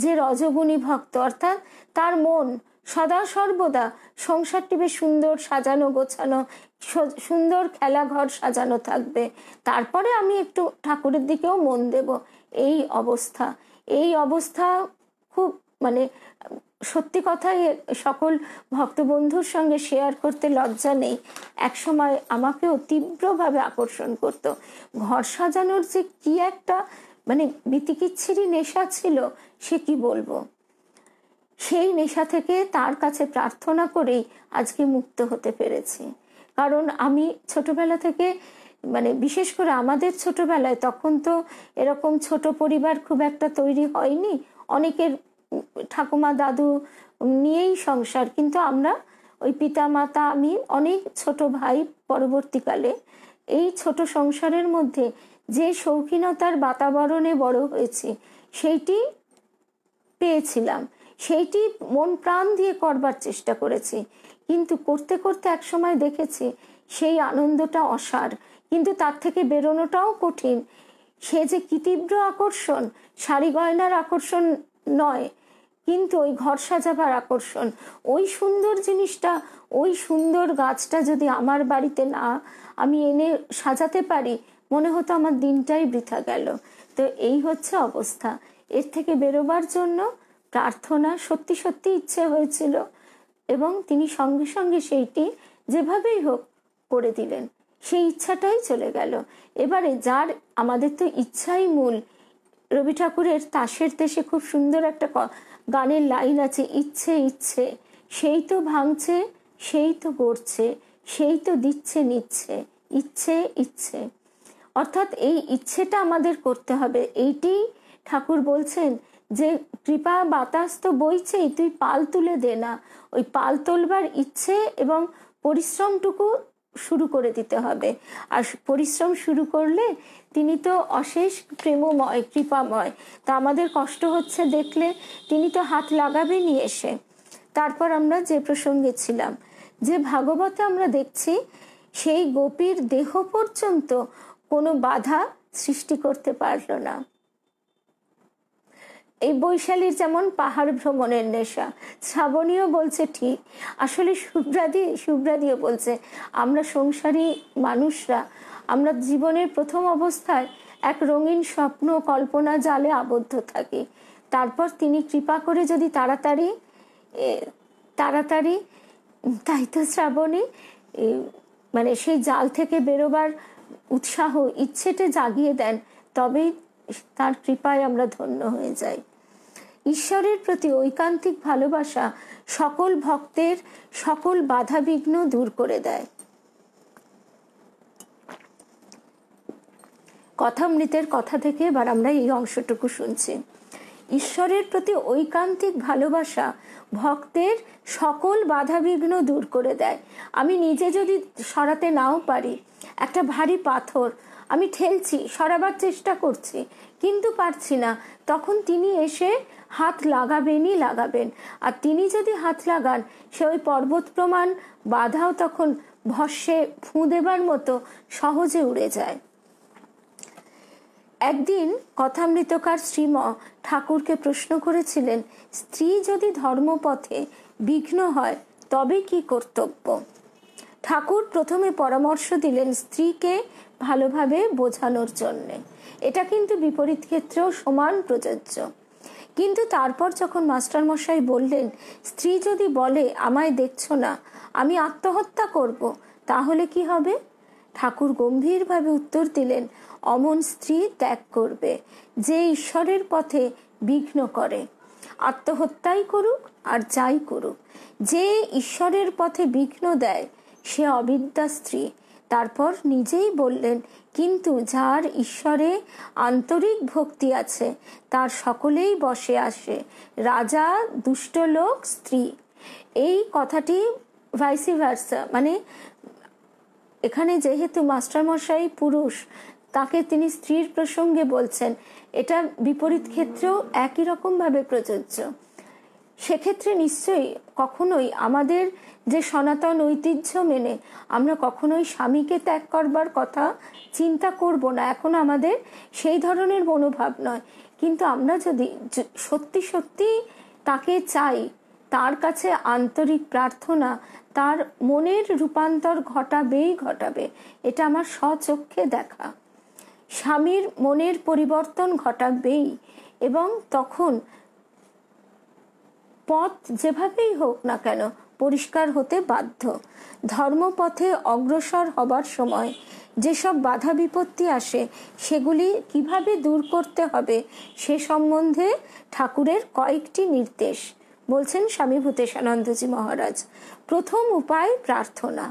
যে রজগুণী ভক্ত, অর্থাৎ তার মন সদা সর্বদা সংসারটি বেশ সুন্দর সাজানো গোছানো, সুন্দর খেলাঘর সাজানো থাকবে, তারপরে আমি একটু ঠাকুরের দিকেও মন দেব। এই অবস্থা, এই অবস্থা খুব সত্যি কথাই সকল ভক্তবন্ধুর সঙ্গে শেয়ার করতে লজ্জা নেই। একসময় আমাকেও তীব্রভাবে আকর্ষণ করত। ঘর সাজানোর যে কি একটা বিতিকিচ্ছিরি নেশা ছিল, সে কি বলবো। সেই নেশা থেকে তার কাছে প্রার্থনা করেই আজকে মুক্ত হতে পেরেছি। কারণ আমি ছোটবেলা থেকে বিশেষ করে আমাদের ছোটবেলায় তখন তো এরকম ছোট পরিবার খুব একটা তৈরি হয়নি, অনেকের ঠাকুমা দাদু নিয়েই সংসার, কিন্তু আমরা ওই পিতা মাতা, আমি অনেক ছোট ভাই, পরবর্তীকালে এই ছোট সংসারের মধ্যে যে শৌখিনতার বাতাবরণে বড় হয়েছি সেইটি পেয়েছিলাম, সেইটি মন প্রাণ দিয়ে করবার চেষ্টা করেছি। কিন্তু করতে করতে এক সময় দেখেছি সেই আনন্দটা অসার, কিন্তু তার থেকে বেরোনোটাও কঠিন। সে যে কি তীব্র আকর্ষণ, শাড়ি গয়নার আকর্ষণ নয়, কিন্তু ওই ঘর সাজাবার আকর্ষণ। ওই সুন্দর জিনিসটা, ওই সুন্দর গাছটা যদি আমার বাড়িতে না আমি এনে সাজাতে পারি, মনে হতো আমার দিনটাই বৃথা গেল। তো এই হচ্ছে অবস্থা। এর থেকে বেরোবার জন্য প্রার্থনা, সত্যি সত্যি ইচ্ছে হয়েছিল, এবং তিনি সঙ্গে সঙ্গে সেইটি যেভাবেই হোক করে দিলেন। সেই ইচ্ছাটাই চলে গেল। এবারে যার, আমাদের তো ইচ্ছাই মূল। রবি ঠাকুরের তাসের দেশে খুব সুন্দর একটা গানের লাইন আছে, ইচ্ছে ইচ্ছে, সেই তো ভাঙছে, সেই তো গড়ছে, সেই তো দিচ্ছে নিচ্ছে, ইচ্ছে ইচ্ছে। অর্থাৎ এই ইচ্ছেটা আমাদের করতে হবে। এইটি ঠাকুর বলছেন যে কৃপা বাতাস তো বইছেই, তুই পাল তুলে দে না। ওই পাল তোলবার ইচ্ছে এবং পরিশ্রমটুকু শুরু করে দিতে হবে। আর পরিশ্রম শুরু করলে তিনি তো অশেষ প্রেমময়, কৃপাময়। তা আমাদের কষ্ট হচ্ছে দেখলে তিনি তো হাত লাগাবেনই এসে। তারপর আমরা যে প্রসঙ্গে ছিলাম, যে ভাগবতে আমরা দেখছি সেই গোপীর দেহ পর্যন্ত কোনো বাধা সৃষ্টি করতে পারল না। এই বৈশালীর যেমন পাহাড় ভ্রমণের নেশা, শ্রাবণীও বলছে ঠিক, আসলে শুভ্রাদিও বলছে আমরা সংসারী মানুষরা, আমরা জীবনের প্রথম অবস্থায় এক রঙিন স্বপ্ন কল্পনা জালে আবদ্ধ থাকি। তারপর তিনি কৃপা করে যদি তাড়াতাড়ি, তাই তো শ্রাবণী, মানে সেই জাল থেকে বেরোবার উৎসাহ, ইচ্ছেটা জাগিয়ে দেন, তবেই তার কৃপায় আমরা ধন্য হয়ে যাই। ঈশ্বরের প্রতি ঐকান্তিক ভালোবাসা সকল ভক্তের সকল বাধা বিঘ্ন দূর করে দেয়। কথামৃতের কথা থেকে এবার আমরা এই অংশটুকু শুনছি। ঈশ্বরের প্রতি ঐকান্তিক ভালোবাসা ভক্তের সকল বাধা বিঘ্ন দূর করে দেয়। আমি নিজে যদি সরাতে নাও পারি, একটা ভারী পাথর আমি ঠেলছি, সরাবার চেষ্টা করছি, কিন্তু পারছি না, তখন তিনি এসে হাত লাগাবেনই লাগাবেন। আর তিনি যদি হাত লাগান, সে ওই পর্বত প্রমাণ বাধাও তখন ভস্যে ফুঁ দেবার মতো সহজে উড়ে যায়। একদিন কথামৃতকার শ্রীম ঠাকুরকে প্রশ্ন করেছিলেন, স্ত্রী যদি ধর্মপথে বিঘ্ন হয় তবে কি কর্তব্য? ঠাকুর প্রথমে পরামর্শ দিলেন স্ত্রীকে ভালোভাবে বোঝানোর জন্যে। এটা কিন্তু বিপরীত ক্ষেত্রেও সমান প্রযোজ্য। কিন্তু তারপর যখন মাস্টারমশাই বললেন, স্ত্রী যদি বলে আমায় দেখছো না, আমি আত্মহত্যা করব, তাহলে কি হবে? ঠাকুর গম্ভীরভাবে উত্তর দিলেন, অমন স্ত্রী ত্যাগ করবে যে ঈশ্বরের পথে বিঘ্ন করে। আত্মহত্যাই করুক আর যাই করুক, যে ঈশ্বরের পথে বিঘ্ন দেয় সে অবিদ্যা স্ত্রী। তারপর নিজেই বললেন, কিন্তু যার ঈশ্বরে আন্তরিক ভক্তি আছে তার সকলেই বসে আসে, রাজা দুষ্ট লোক স্ত্রী। এই কথাটি ভাইসি ভার্সা, মানে এখানে যেহেতু মাস্টারমশাই পুরুষ, তাকে তিনি স্ত্রীর প্রসঙ্গে বলছেন, এটা বিপরীত ক্ষেত্রেও একই রকমভাবে প্রযোজ্য। সেক্ষেত্রে নিশ্চয়ই কখনোই আমাদের যে সনাতন ঐতিহ্য মেনে আমরা কখনোই স্বামীকে ত্যাগ করবার কথা চিন্তা করব না, এখন আমাদের সেই ধরনের মনোভাব নয়। কিন্তু আমরা যদি সত্যি সত্যি তাকে চাই, তার কাছে আন্তরিক প্রার্থনা, তার মনের রূপান্তর ঘটাবে, এটা আমার স্বচক্ষে দেখা। স্বামীর মনের পরিবর্তন ঘটাবেই, এবং তখন পথ যেভাবেই হোক না কেন পরিষ্কার হতে বাধ্য। ধর্মপথে অগ্রসর হবার সময় যেসব বাধা বিপত্তি আসে সেগুলি কিভাবে দূর করতে হবে সে সম্বন্ধে ঠাকুরের কয়েকটি নির্দেশ বলছেন স্বামী ভূতেশানন্দজি মহারাজ। প্রথম উপায় প্রার্থনা।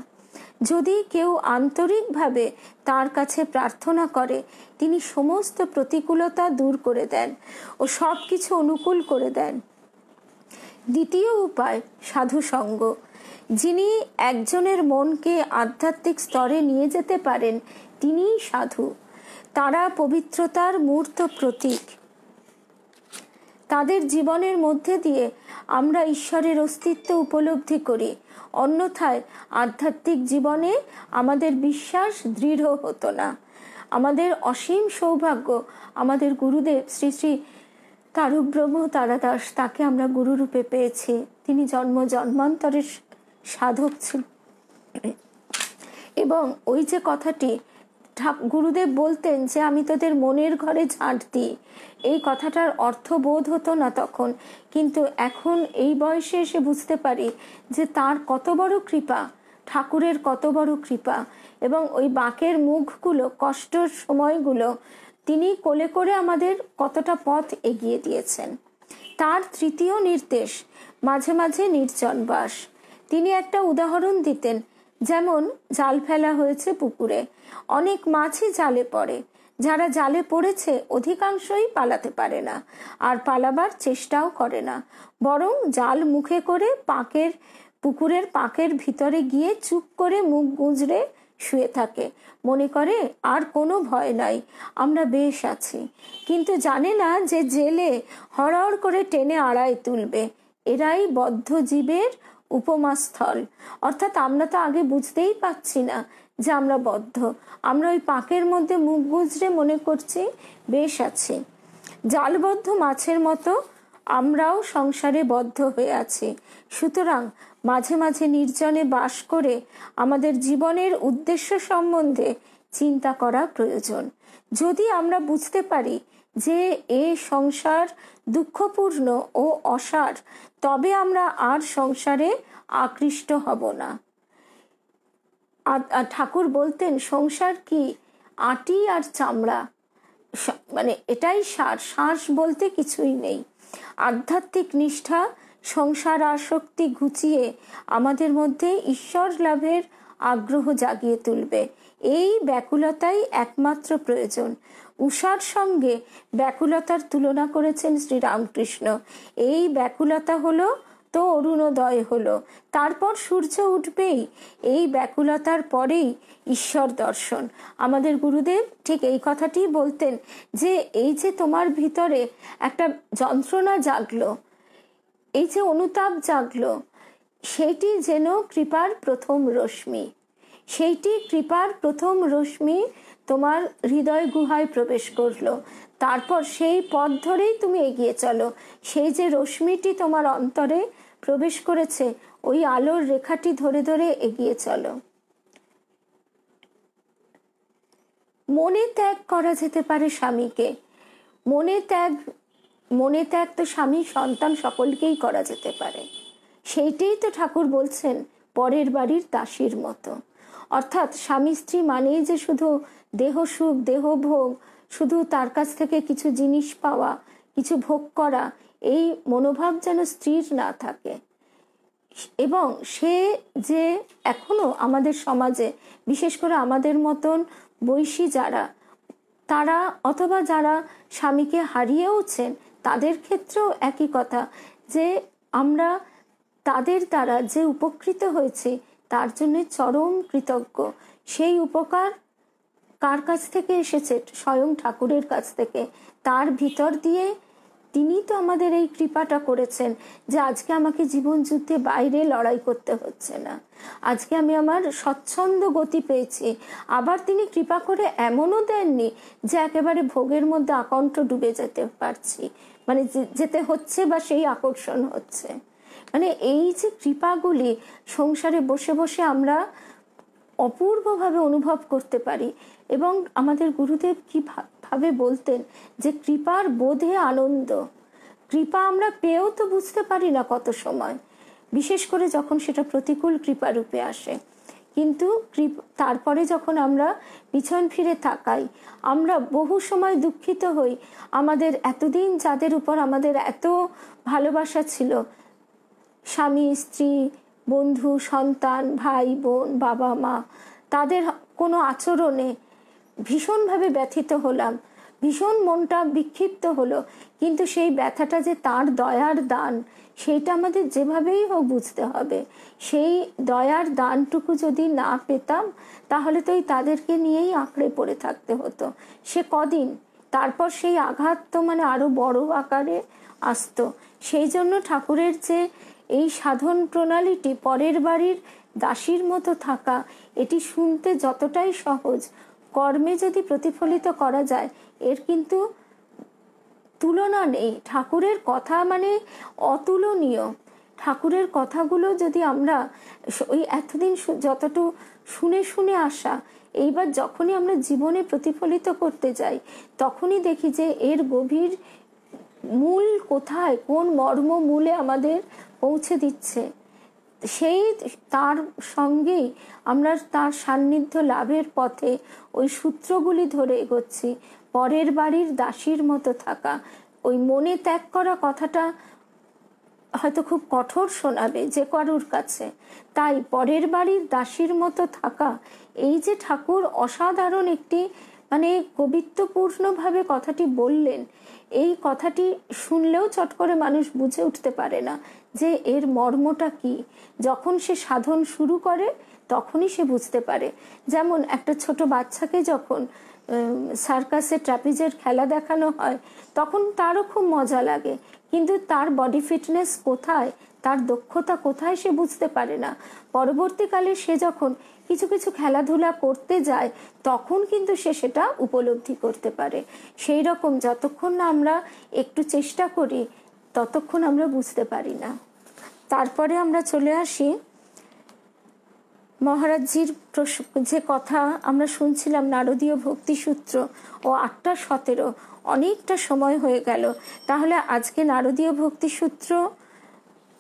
যদি কেউ আন্তরিকভাবে তার কাছে প্রার্থনা করে, তিনি সমস্ত প্রতিকূলতা দূর করে দেন ও সব কিছু অনুকূল করে দেন। দ্বিতীয় উপায় সাধু সঙ্গ। যিনি একজনের মনকে আধ্যাত্মিক স্তরে নিয়ে যেতে পারেন তিনিই সাধু। তারা পবিত্রতার মূর্ত প্রতীক। তাদের জীবনের মধ্যে দিয়ে আমরা ঈশ্বরের অস্তিত্ব উপলব্ধি করি, অন্যথায় আধ্যাত্মিক জীবনে আমাদের বিশ্বাস দৃঢ় হতো না। আমাদের অসীম সৌভাগ্য, আমাদের গুরুদেব শ্রী শ্রী তারুব্রহ্ম তারাদাস, তাকে আমরা গুরুরূপে পেয়েছি। তিনি জন্ম জন্মান্তরের সাধক ছিল, এবং ওই যে কথাটি গুরুদেব বলতেন যে আমি তোদের মনের ঘরে ঝাঁট দিই, এই কথাটার অর্থ বোধ হতো না তখন, কিন্তু এখন এই বয়সে এসে বুঝতে পারি যে তার কত বড় কৃপা। ঠাকুরের কত বড় কৃপা। এবং ওই বাঁকের মুখগুলো, কষ্টের সময়গুলো তিনি কোলে করে আমাদের কতটা পথ এগিয়ে দিয়েছেন। তার তৃতীয় নির্দেশ মাঝে মাঝে নির্জন বাস। তিনি একটা উদাহরণ দিতেন, যেমন জাল ফেলা হয়েছে পুকুরে, অনেক মাছই জালে পড়ে, যারা জালে পড়েছে অধিকাংশই পালাতে পারে না আর পালাবার চেষ্টাও করে না, বরং জাল মুখে করে পুকুরের পাঁকের ভিতরে গিয়ে চুপ করে মুখ গুঁজরে শুয়ে থাকে, মনে করে আর কোনো ভয় নাই, আমরা বেশ আছি। কিন্তু জানে না যে জেলে হড়হড় করে টেনে আড়ায় তুলবে। এরাই বদ্ধ জীবের উপমাস্থল। অর্থাৎ আমরা তো আগে বুঝতেই পাচ্ছি না যে আমরা বদ্ধ। আমরা ওই পাঁকের মধ্যে মুখ গুঁজরে মনে করছি বেশ আছি। জালবদ্ধ মাছের মতো আমরাও সংসারে বদ্ধ হয়ে আছি। সুতরাং মাঝে মাঝে নির্জনে বাস করে আমাদের জীবনের উদ্দেশ্য সম্বন্ধে চিন্তা করা প্রয়োজন। যদি আমরা বুঝতে পারি যে এ সংসার দুঃখপূর্ণ ও অসার, তবে আমরা আর সংসারে আকৃষ্ট হব না। আর ঠাকুর বলতেন, সংসার কি আটি আর চামড়া, মানে এটাই সার, শ্বাস বলতে কিছুই নেই। আধ্যাত্মিক নিষ্ঠা সংসার আসক্তি ঘুচিয়ে আমাদের মধ্যে ঈশ্বর লাভের আগ্রহ জাগিয়ে তুলবে। এই ব্যাকুলতাই একমাত্র প্রয়োজন। উষার সঙ্গে ব্যাকুলতার তুলনা করেছেন শ্রীরামকৃষ্ণ। এই ব্যাকুলতা হলো তো অরুণোদয় হলো, তারপর সূর্য উঠবেই। এই ব্যাকুলতার পরেই ঈশ্বর দর্শন। আমাদের গুরুদেব ঠিক এই কথাটি বলতেন যে এই যে তোমার ভিতরে একটা যন্ত্রণা জাগলো, এই যে অনুতাপ জাগলো, সেইটি যেন কৃপার প্রথম রশ্মি। সেইটি কৃপার প্রথম রশ্মি তোমার হৃদয় গুহায় প্রবেশ করলো। তারপর সেই পথ ধরেই তুমি এগিয়ে চলো। সেই যে রশ্মিটি তোমার অন্তরে প্রবেশ করেছে, ওই আলোর রেখাটি ধরে ধরে এগিয়ে চলো। মনে ত্যাগ করা যেতে পারে স্বামীকে। মনে ত্যাগ তো স্বামী সন্তান সকলকেই করা যেতে পারে। সেইটাই তো ঠাকুর বলছেন পরের বাড়ির দাসীর মতো। অর্থাৎ স্বামী স্ত্রী মানেই যে শুধু দেহ সুখ, দেহ ভোগ, শুধু তার কাছ থেকে কিছু জিনিস পাওয়া, কিছু ভোগ করা, এই মনোভাব যেন স্ত্রীর না থাকে। এবং সে যে এখনো আমাদের সমাজে, বিশেষ করে আমাদের মতন বৈশী যারা, তারা অথবা যারা স্বামীকে হারিয়েওছেন, তাদের ক্ষেত্রেও একই কথা, যে আমরা তাদের দ্বারা যে উপকৃত হয়েছি তার জন্য চরম কৃতজ্ঞ। সেই উপকার কার কাছ থেকে এসেছে? স্বয়ং ঠাকুরের কাছ থেকে। তার ভিতর দিয়ে তিনি তো আমাদের এই কৃপাটা করেছেন যে আজকে আমাকে জীবন যুদ্ধে বাইরে লড়াই করতে হচ্ছে না, আজকে আমি আমার স্বচ্ছন্দ গতি পেয়েছি। আবার তিনি কৃপা করে এমনও দেননি যে একেবারে ভোগের মধ্যে আকণ্ঠ ডুবে যেতে পারছি, মানে যেতে হচ্ছে বা সেই আকর্ষণ হচ্ছে। মানে এই যে কৃপাগুলি সংসারে বসে বসে আমরা অপূর্বভাবে অনুভব করতে পারি। এবং আমাদের গুরুদেব কি ভাবে বলতেন যে কৃপার বোধে আনন্দ। কৃপা আমরা পেয়েও তো বুঝতে পারি না কত সময়, বিশেষ করে যখন সেটা প্রতিকূল কৃপা রূপে আসে। কিন্তু তারপরে যখন আমরা পিছন ফিরে তাকাই, আমরা বহু সময় দুঃখিত হই। আমাদের এতদিন যাদের উপর আমাদের এত ভালোবাসা ছিল, স্বামী স্ত্রী, বন্ধু, সন্তান, ভাই বোন, বাবা মা, তাদের কোনো আচরণে ভীষণভাবে ব্যথিত হলাম, ভীষণ মনটা বিক্ষিপ্ত হলো। কিন্তু সেই ব্যথাটা যে তার দয়ার দান, সেইটা আমাদের যেভাবেই হোক বুঝতে হবে। সেই দয়ার দানটুকু যদি না পেতাম, তাহলে তো তাদেরকে নিয়েই আঁকড়ে পড়ে থাকতে হতো সে কদিন। তারপর সেই আঘাত তো মানে আরো বড় আকারে আসতো। সেই জন্য ঠাকুরের যে এই সাধন প্রণালীটি, পরের বাড়ির দাসীর মতো থাকা, এটি শুনতে যতটাই সহজ, কর্মে যদি প্রতিফলিত করা যায় এর কিন্তু তুলনা নেই। ঠাকুরের কথা মানে অতুলনীয়। ঠাকুরের কথাগুলো যদি আমরা ওই এতদিন যতটুকু শুনে শুনে আসা, এইবার যখনই আমরা জীবনে প্রতিফলিত করতে যাই, তখনই দেখি যে এর গভীর মূল কোথায়, কোন মর্ম মূলে আমাদের পৌঁছে দিচ্ছে। সেই তার সঙ্গেই আমরা তার সান্নিধ্য লাভের পথে ওই সূত্রগুলি ধরে এগোচ্ছি। পরের বাড়ির দাসীর মতো থাকা, ওই মনে ত্যাগ করা কথাটা হয়তো খুব কঠোর শোনাবে যে কারুর কাছে, তাই পরের বাড়ির দাসীর মতো থাকা, এই যে ঠাকুর অসাধারণ একটি কবিত্বপূর্ণভাবে কথাটি বললেন, এই কথাটি শুনলেও চট করে মানুষ বুঝে উঠতে পারে না যে এর মর্মটা কি। যখন সে সাধন শুরু করে তখনই সে বুঝতে পারে। যেমন একটা ছোট বাচ্চাকে যখন সার্কাসে ট্র্যাপিজের খেলা দেখানো হয় তখন তারও খুব মজা লাগে, কিন্তু তার বডি ফিটনেস কোথায়, তার দক্ষতা কোথায় সে বুঝতে পারে না। পরবর্তীকালে সে যখন কিছু কিছু খেলাধুলা করতে যায় তখন কিন্তু সে সেটা উপলব্ধি করতে পারে। সেই রকম যতক্ষণ না আমরা একটু চেষ্টা করি ততক্ষণ আমরা বুঝতে পারি না। তারপরে আমরা চলে আসি মহারাজজির যে কথা আমরা শুনছিলাম, নারদীয় ভক্তিসূত্র ও 8টা 17, অনেকটা সময় হয়ে গেল। তাহলে আজকে নারদীয় ভক্তিসূত্র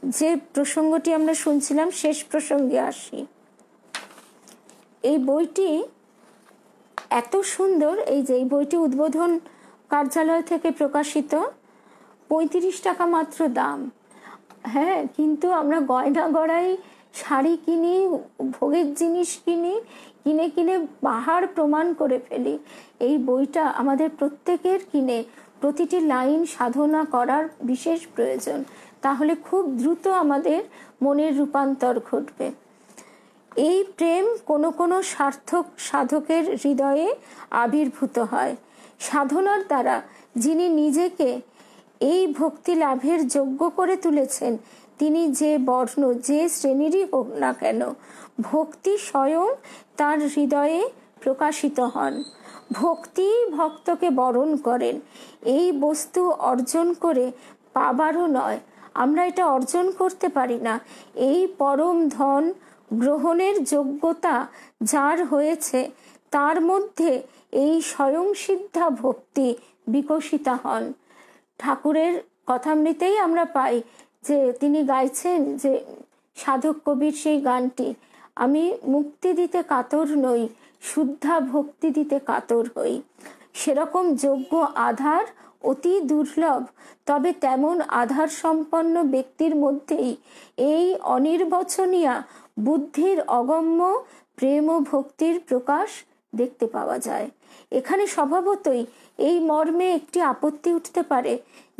যে প্রসঙ্গটি আমরা শুনছিলাম শেষ প্রসঙ্গে আসি। এই বইটি এত সুন্দর, এই যে এই বইটি উদ্বোধন কার্যালয় থেকে প্রকাশিত, 35 টাকা মাত্র দাম। হ্যাঁ, কিন্তু আমরা গয়না গড়াই, শাড়ি কিনি, ভোগের জিনিস কিনে কিনে পাহাড় প্রমাণ করে ফেলি। এই বইটা আমাদের প্রত্যেকের কিনে প্রতিটি লাইন সাধনা করার বিশেষ প্রয়োজন, তাহলে খুব দ্রুত আমাদের মনের রূপান্তর ঘটবে। এই প্রেম কোনো কোনো সার্থক সাধকের হৃদয়ে আবির্ভূত হয়। সাধনার দ্বারা যিনি নিজেকে এই ভক্তি লাভের যোগ্য করে তুলেছেন, তিনি যে বর্ণ যে শ্রেণীরই হোক না কেন, ভক্তি স্বয়ং তার হৃদয়ে প্রকাশিত হন। ভক্তি ভক্তকে বরণ করেন। এই বস্তু অর্জন করে পাবারও নয়, আমরা এটা অর্জন করতে পারি না। এই পরম ধন গ্রহণের যোগ্যতা যার হয়েছে তার মধ্যে এই স্বয়ংসিদ্ধা ভক্তি বিকশিতা হন। ঠাকুরের কথামৃতেই আমরা পাই যে তিনি গাইছেন যে সাধক কবির সেই গানটি, আমি মুক্তি দিতে কাতর নই, শুদ্ধা ভক্তি দিতে কাতর হই। সেরকম যোগ্য আধার অতি দুর্লভ, তবে তেমন আধার সম্পন্ন ব্যক্তির মধ্যেই এই অনির্বচনীয়া বুদ্ধির অগম্য প্রেম ও ভক্তির প্রকাশ দেখতে পাওয়া যায়। এখানে স্বভাবতই এই মর্মে একটি আপত্তি উঠতে পারে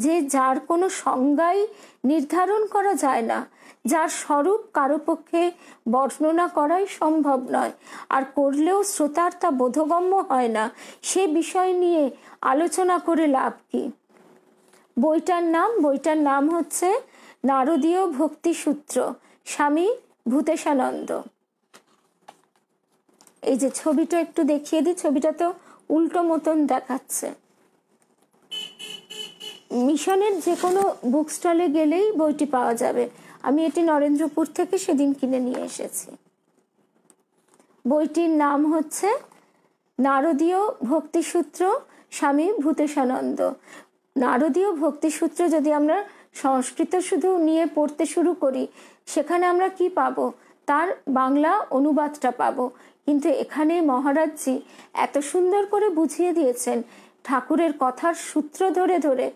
যে যার কোনো সংজ্ঞাই নির্ধারণ করা যায় না, যার স্বরূপ কারো পক্ষে বর্ণনা করাই সম্ভব নয়, আর করলেও শ্রোতার তা বোধগম্য হয় না, সে বিষয় নিয়ে আলোচনা করে লাভ কি? বইটার নাম হচ্ছে নারদীয় ভক্তিসূত্র, স্বামী ভূতেশানন্দ। এই যে ছবিটা একটু দেখিয়ে দিই, ছবিটা তো উল্টো মতন দেখাচ্ছে। মিশনের যে কোনো বুক স্টলে গেলেই বইটি পাওয়া যাবে। আমি এটি নরেন্দ্রপুর থেকে সেদিন কিনে নিয়ে এসেছি। বইটির নাম হচ্ছে নারদীয় ভক্তিসূত্র, স্বামী ভূতেশানন্দ। নারদীয় ভক্তিসূত্র যদি আমরা সংস্কৃত শুধু নিয়ে পড়তে শুরু করি, সেখানে আমরা কি পাবো? তার বাংলা অনুবাদটা পাবো। কিন্তু এখানে মহারাজজি এত সুন্দর করে বুঝিয়ে দিয়েছেন ঠাকুরের কথার সূত্র ধরে ধরে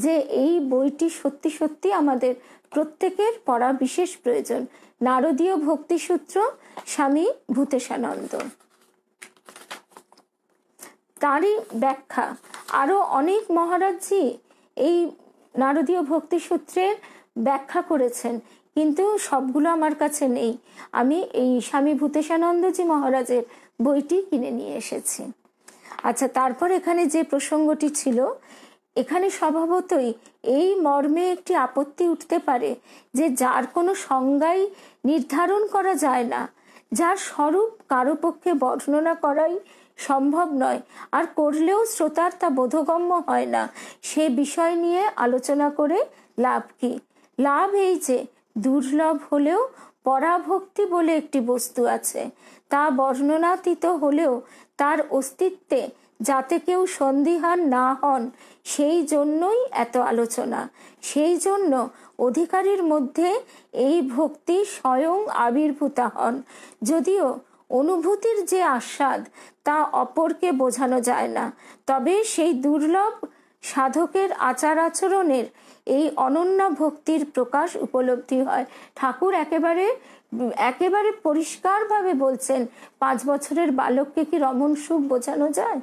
যে এই বইটি সত্যি সত্যি আমাদের প্রত্যেকের পড়া বিশেষ প্রয়োজন। নারদীয় ভক্তিসূত্র, স্বামী ভূতেশানন্দ। তারই ব্যাখ্যা আরো অনেক মহারাজজি এই নারদীয় ভক্তিসূত্রের ব্যাখ্যা করেছেন, কিন্তু সবগুলো আমার কাছে নেই। আমি এই স্বামী ভূতেশানন্দজি মহারাজের বইটি কিনে নিয়ে এসেছি। আচ্ছা, তারপর এখানে যে প্রসঙ্গটি ছিল, এখানে স্বভাবতই এই মর্মে একটি আপত্তি উঠতে পারে যে যার কোনো সংজ্ঞাই নির্ধারণ করা যায় না, যার স্বরূপ কারো পক্ষে বর্ণনা করাই সম্ভব নয়, আর করলেও শ্রোতার তা বোধগম্য হয় না, সে বিষয় নিয়ে আলোচনা করে লাভ কি? লাভ এই যে দুর্লভ হলেও পরাভক্তি বলে একটি বস্তু আছে, তা বর্ণনাতীত হলেও তার অস্তিত্বে যাতে কেউ সন্দিহান না হন, সেই জন্যই এত আলোচনা। সেই জন্য অধিকারীর মধ্যে এই ভক্তি স্বয়ং আবির্ভূতা হন। যদিও অনুভূতির যে আস্বাদ তা অপরকে বোঝানো যায় না, তবে সেই দুর্লভ সাধকের আচার আচরণের এই অনন্য ভক্তির প্রকাশ উপলব্ধি হয়। ঠাকুর একেবারে পরিষ্কারভাবে বলছেন, 5 বছরের বালককে কি রমণ সুখ বোঝানো যায়?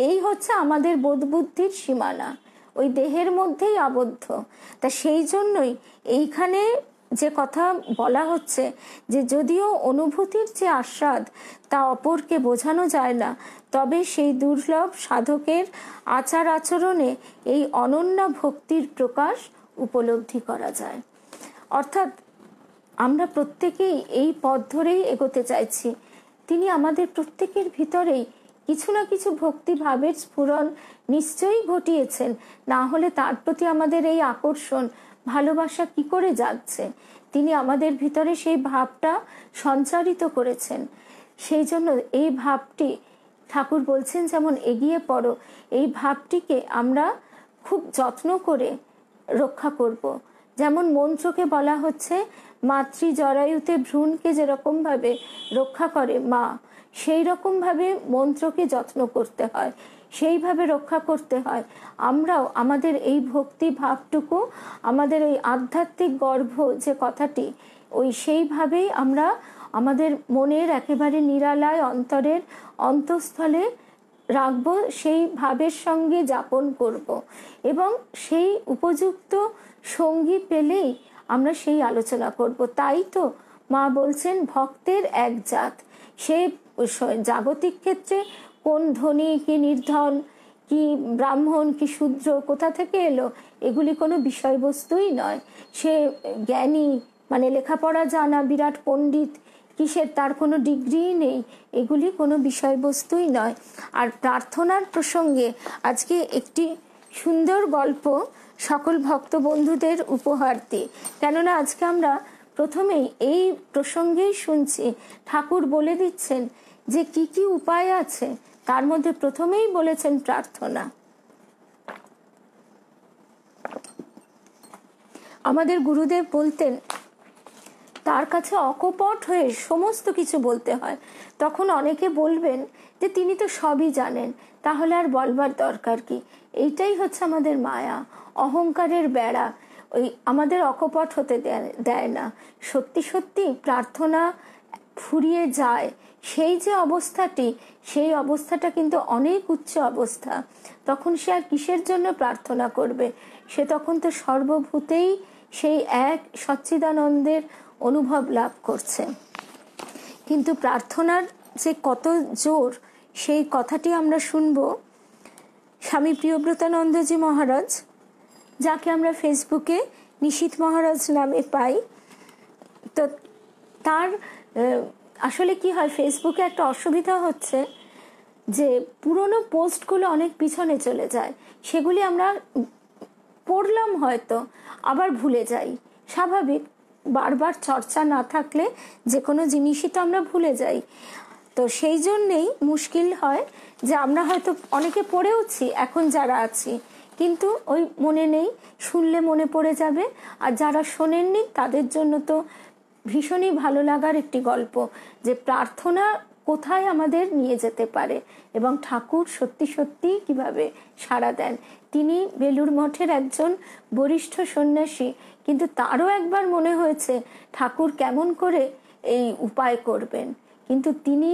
এই হচ্ছে আমাদের বোধ বুদ্ধির সীমানা, ওই দেহের মধ্যেই আবদ্ধ। তা সেই জন্যই এইখানে যে কথা বলা হচ্ছে যে যদিও অনুভূতির যে আস্বাদ তা অপরকে বোঝানো যায় না, তবে সেই দুর্লভ সাধকের আচার আচরণে এই অনন্য ভক্তির প্রকাশ উপলব্ধি করা যায়। অর্থাৎ আমরা প্রত্যেকেই এই পথ ধরেই এগোতে চাইছি। তিনি আমাদের প্রত্যেকের ভিতরেই কিছু না কিছু ভক্তিভাবের স্ফুরণ নিশ্চয়ই ঘটিয়েছেন, না হলে তার প্রতি আমাদের এই আকর্ষণ ভালোবাসা কি করে জাগছে? তিনি আমাদের ভিতরে সেই ভাবটা সঞ্চারিত করেছেন। সেই জন্য এই ভাবটি ঠাকুর বলছেন যেমন এগিয়ে পড়ো, এই ভাবটিকে আমরা খুব যত্ন করে রক্ষা করব। যেমন মন্ত্রকে বলা হচ্ছে মাতৃ জরায়ুতে ভ্রূণকে যেরকম ভাবে রক্ষা করে মা, সেই রকম ভাবে মন্ত্রকে যত্ন করতে হয়, সেইভাবে রক্ষা করতে হয়। আমরাও আমাদের এই ভক্তি ভাবটুকু, আমাদের ওই আধ্যাত্মিক গর্ভ যে কথাটি, ওই সেইভাবেই আমরা আমাদের মনের একেবারে নিরালায় অন্তরের অন্তঃস্থলে রাখবো, সেই ভাবের সঙ্গে যাপন করব এবং সেই উপযুক্ত সঙ্গী পেলেই আমরা সেই আলোচনা করব। তাই তো মা বলছেন ভক্তের এক জাত। সে জাগতিক ক্ষেত্রে কোন ধনী কি নির্ধন কি ব্রাহ্মণ কি শূদ্র কোথা থেকে এলো এগুলি কোনো বিষয়বস্তুই নয়। সে জ্ঞানী মানে লেখাপড়া জানা বিরাট পণ্ডিত কিসের, তার কোনো ডিগ্রি নেই, এগুলি কোনো বিষয়বস্তুই নয়। আর প্রার্থনার প্রসঙ্গে আজকে একটি সুন্দর গল্প সকল ভক্ত বন্ধুদের উপহার দিই, কেননা আজকে আমরা প্রথমেই এই প্রসঙ্গেই শুনছি ঠাকুর বলে দিচ্ছেন যে কি কি উপায় আছে, তার মধ্যে প্রথমেই বলেছেন প্রার্থনা। আমাদের গুরুদেব বলতেন তার কাছে অকপট হয়ে সমস্ত কিছু বলতে হয়। তখন অনেকে বলবেন যে তিনি তো সবই জানেন, তাহলে আর বলবার দরকার কি? এইটাই হচ্ছে আমাদের মায়া, অহংকারের বেড়া, ওই আমাদের অকপট হতে দেয় না। সত্যি সত্যি প্রার্থনা ফুরিয়ে যায়, সেই যে অবস্থাটি, সেই অবস্থাটা কিন্তু অনেক উচ্চ অবস্থা। তখন সে আর কিসের জন্য প্রার্থনা করবে? সে তখন তো সর্বভূতেই সেই এক সচ্চিদানন্দের অনুভব লাভ করছে। কিন্তু প্রার্থনার যে কত জোর, সেই কথাটি আমরা শুনব স্বামী প্রিয়ব্রতানন্দজি মহারাজ, যাকে আমরা ফেসবুকে নিশীথ মহারাজ নামে পাই। তো তার আসলে কি হয়, ফেসবুকে একটা অসুবিধা হচ্ছে যে পুরনো পোস্টগুলো অনেক পিছনে চলে যায়, সেগুলি আমরা পড়লাম হয়তো আবার ভুলে যাই। স্বাভাবিক, বারবার চর্চা না থাকলে যে কোনো জিনিসই তো আমরা ভুলে যাই। তো সেই জন্যেই মুশকিল হয় যে আমরা হয়তো অনেকে পড়েওছি এখন যারা আছি, কিন্তু ওই মনে নেই, শুনলে মনে পড়ে যাবে। আর যারা শোনেননি তাদের জন্য তো ভীষণই ভালো লাগার একটি গল্প যে প্রার্থনা কোথায় আমাদের নিয়ে যেতে পারে এবং ঠাকুর সত্যি সত্যি কিভাবে সাড়া দেন। তিনি বেলুড় মঠের একজন বরিষ্ঠ সন্ন্যাসী, কিন্তু তারও একবার মনে হয়েছে ঠাকুর কেমন করে এই উপায় করবেন, কিন্তু তিনি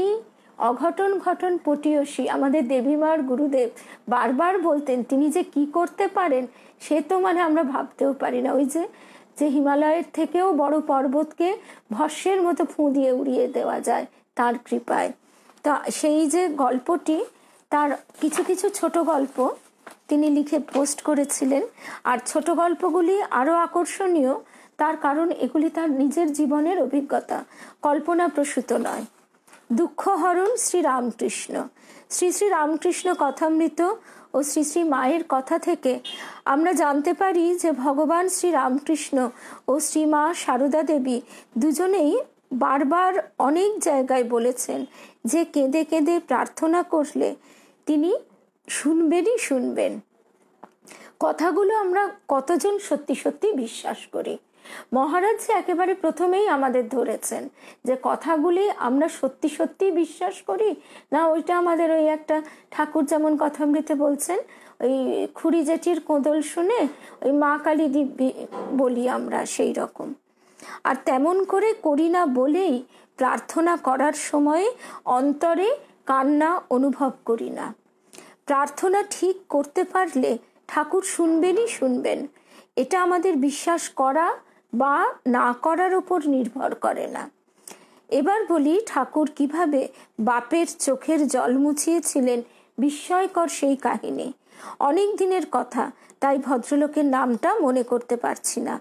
অঘটন ঘটন পটীয়সী। আমাদের দেবীমার গুরুদেব বারবার বলতেন তিনি যে কি করতে পারেন সে তো মানে আমরা ভাবতেও পারি না। ওই যে হিমালয়ের থেকেও বড় পর্বতকে ভস্মের মতো ফুঁ দিয়ে উড়িয়ে দেওয়া যায় তার কৃপায়। তা সেই যে গল্পটি, তার কিছু কিছু ছোট গল্প তিনি লিখে পোস্ট করেছিলেন। আর ছোট গল্পগুলি আরো আকর্ষণীয়, তার কারণ এগুলি তার নিজের জীবনের অভিজ্ঞতা, কল্পনা প্রসূত নয়। দুঃখহরণ শ্রী রামকৃষ্ণ। শ্রী শ্রী রামকৃষ্ণ কথামৃত ও শ্রী শ্রী মায়ের কথা থেকে আমরা জানতে পারি যে ভগবান শ্রী রামকৃষ্ণ ও শ্রীমা সারদা দেবী দুজনেই বারবার অনেক জায়গায় বলেছেন যে কেঁদে কেঁদে প্রার্থনা করলে তিনি শুনবেনই শুনবেন। কথাগুলো আমরা কতজন সত্যি সত্যি বিশ্বাস করি? মহারাজ যে একেবারে প্রথমেই আমাদের ধরেছেন যে কথাগুলি আমরা সত্যি সত্যি বিশ্বাস করি, না ওইটা আমাদের ওই একটা ঠাকুর যেমন কথামৃতে বলছেন, ওই খুড়ি জেঠির কোদল শুনে ওই মা কালী দিব্যি বলি আমরা সেই রকম। আর তেমন করে করি না বলেই প্রার্থনা করার সময়ে অন্তরে কান্না অনুভব করি না। প্রার্থনা ঠিক করতে পারলে ঠাকুর শুনবেনই শুনবেন, এটা আমাদের বিশ্বাস করা বা না করার উপর নির্ভর করে না। এবার বলি ঠাকুর কিভাবে বাপের চোখের জল মুছিয়েছিলেন, বিস্ময়কর সেই কাহিনী। অনেক দিনের কথা, তাই ভদ্রলোকের নামটা মনে করতে পারছি না।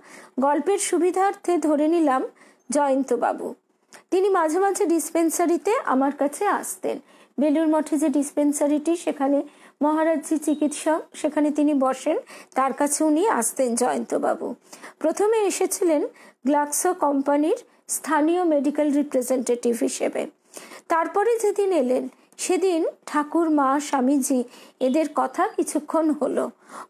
গল্পের সুবিধার্থে ধরে নিলাম জয়ন্তবাবু। তিনি মাঝে মাঝে ডিসপেন্সারিতে আমার কাছে আসতেন। বেলুর মঠে যে ডিসপেন্সারিটি, সেখানে মহারাজজি চিকিৎসক, সেখানে তিনি বসেন, তার কাছে উনি আসতেন জয়ন্তবাবু। প্রথমে এসেছিলেন গ্লাক্সো কোম্পানির স্থানীয় মেডিকেল রিপ্রেজেন্টেটিভ হিসেবে। তারপরে যেদিন এলেন সেদিন ঠাকুর, মা, স্বামীজি এদের কথা কিছুক্ষণ হলো।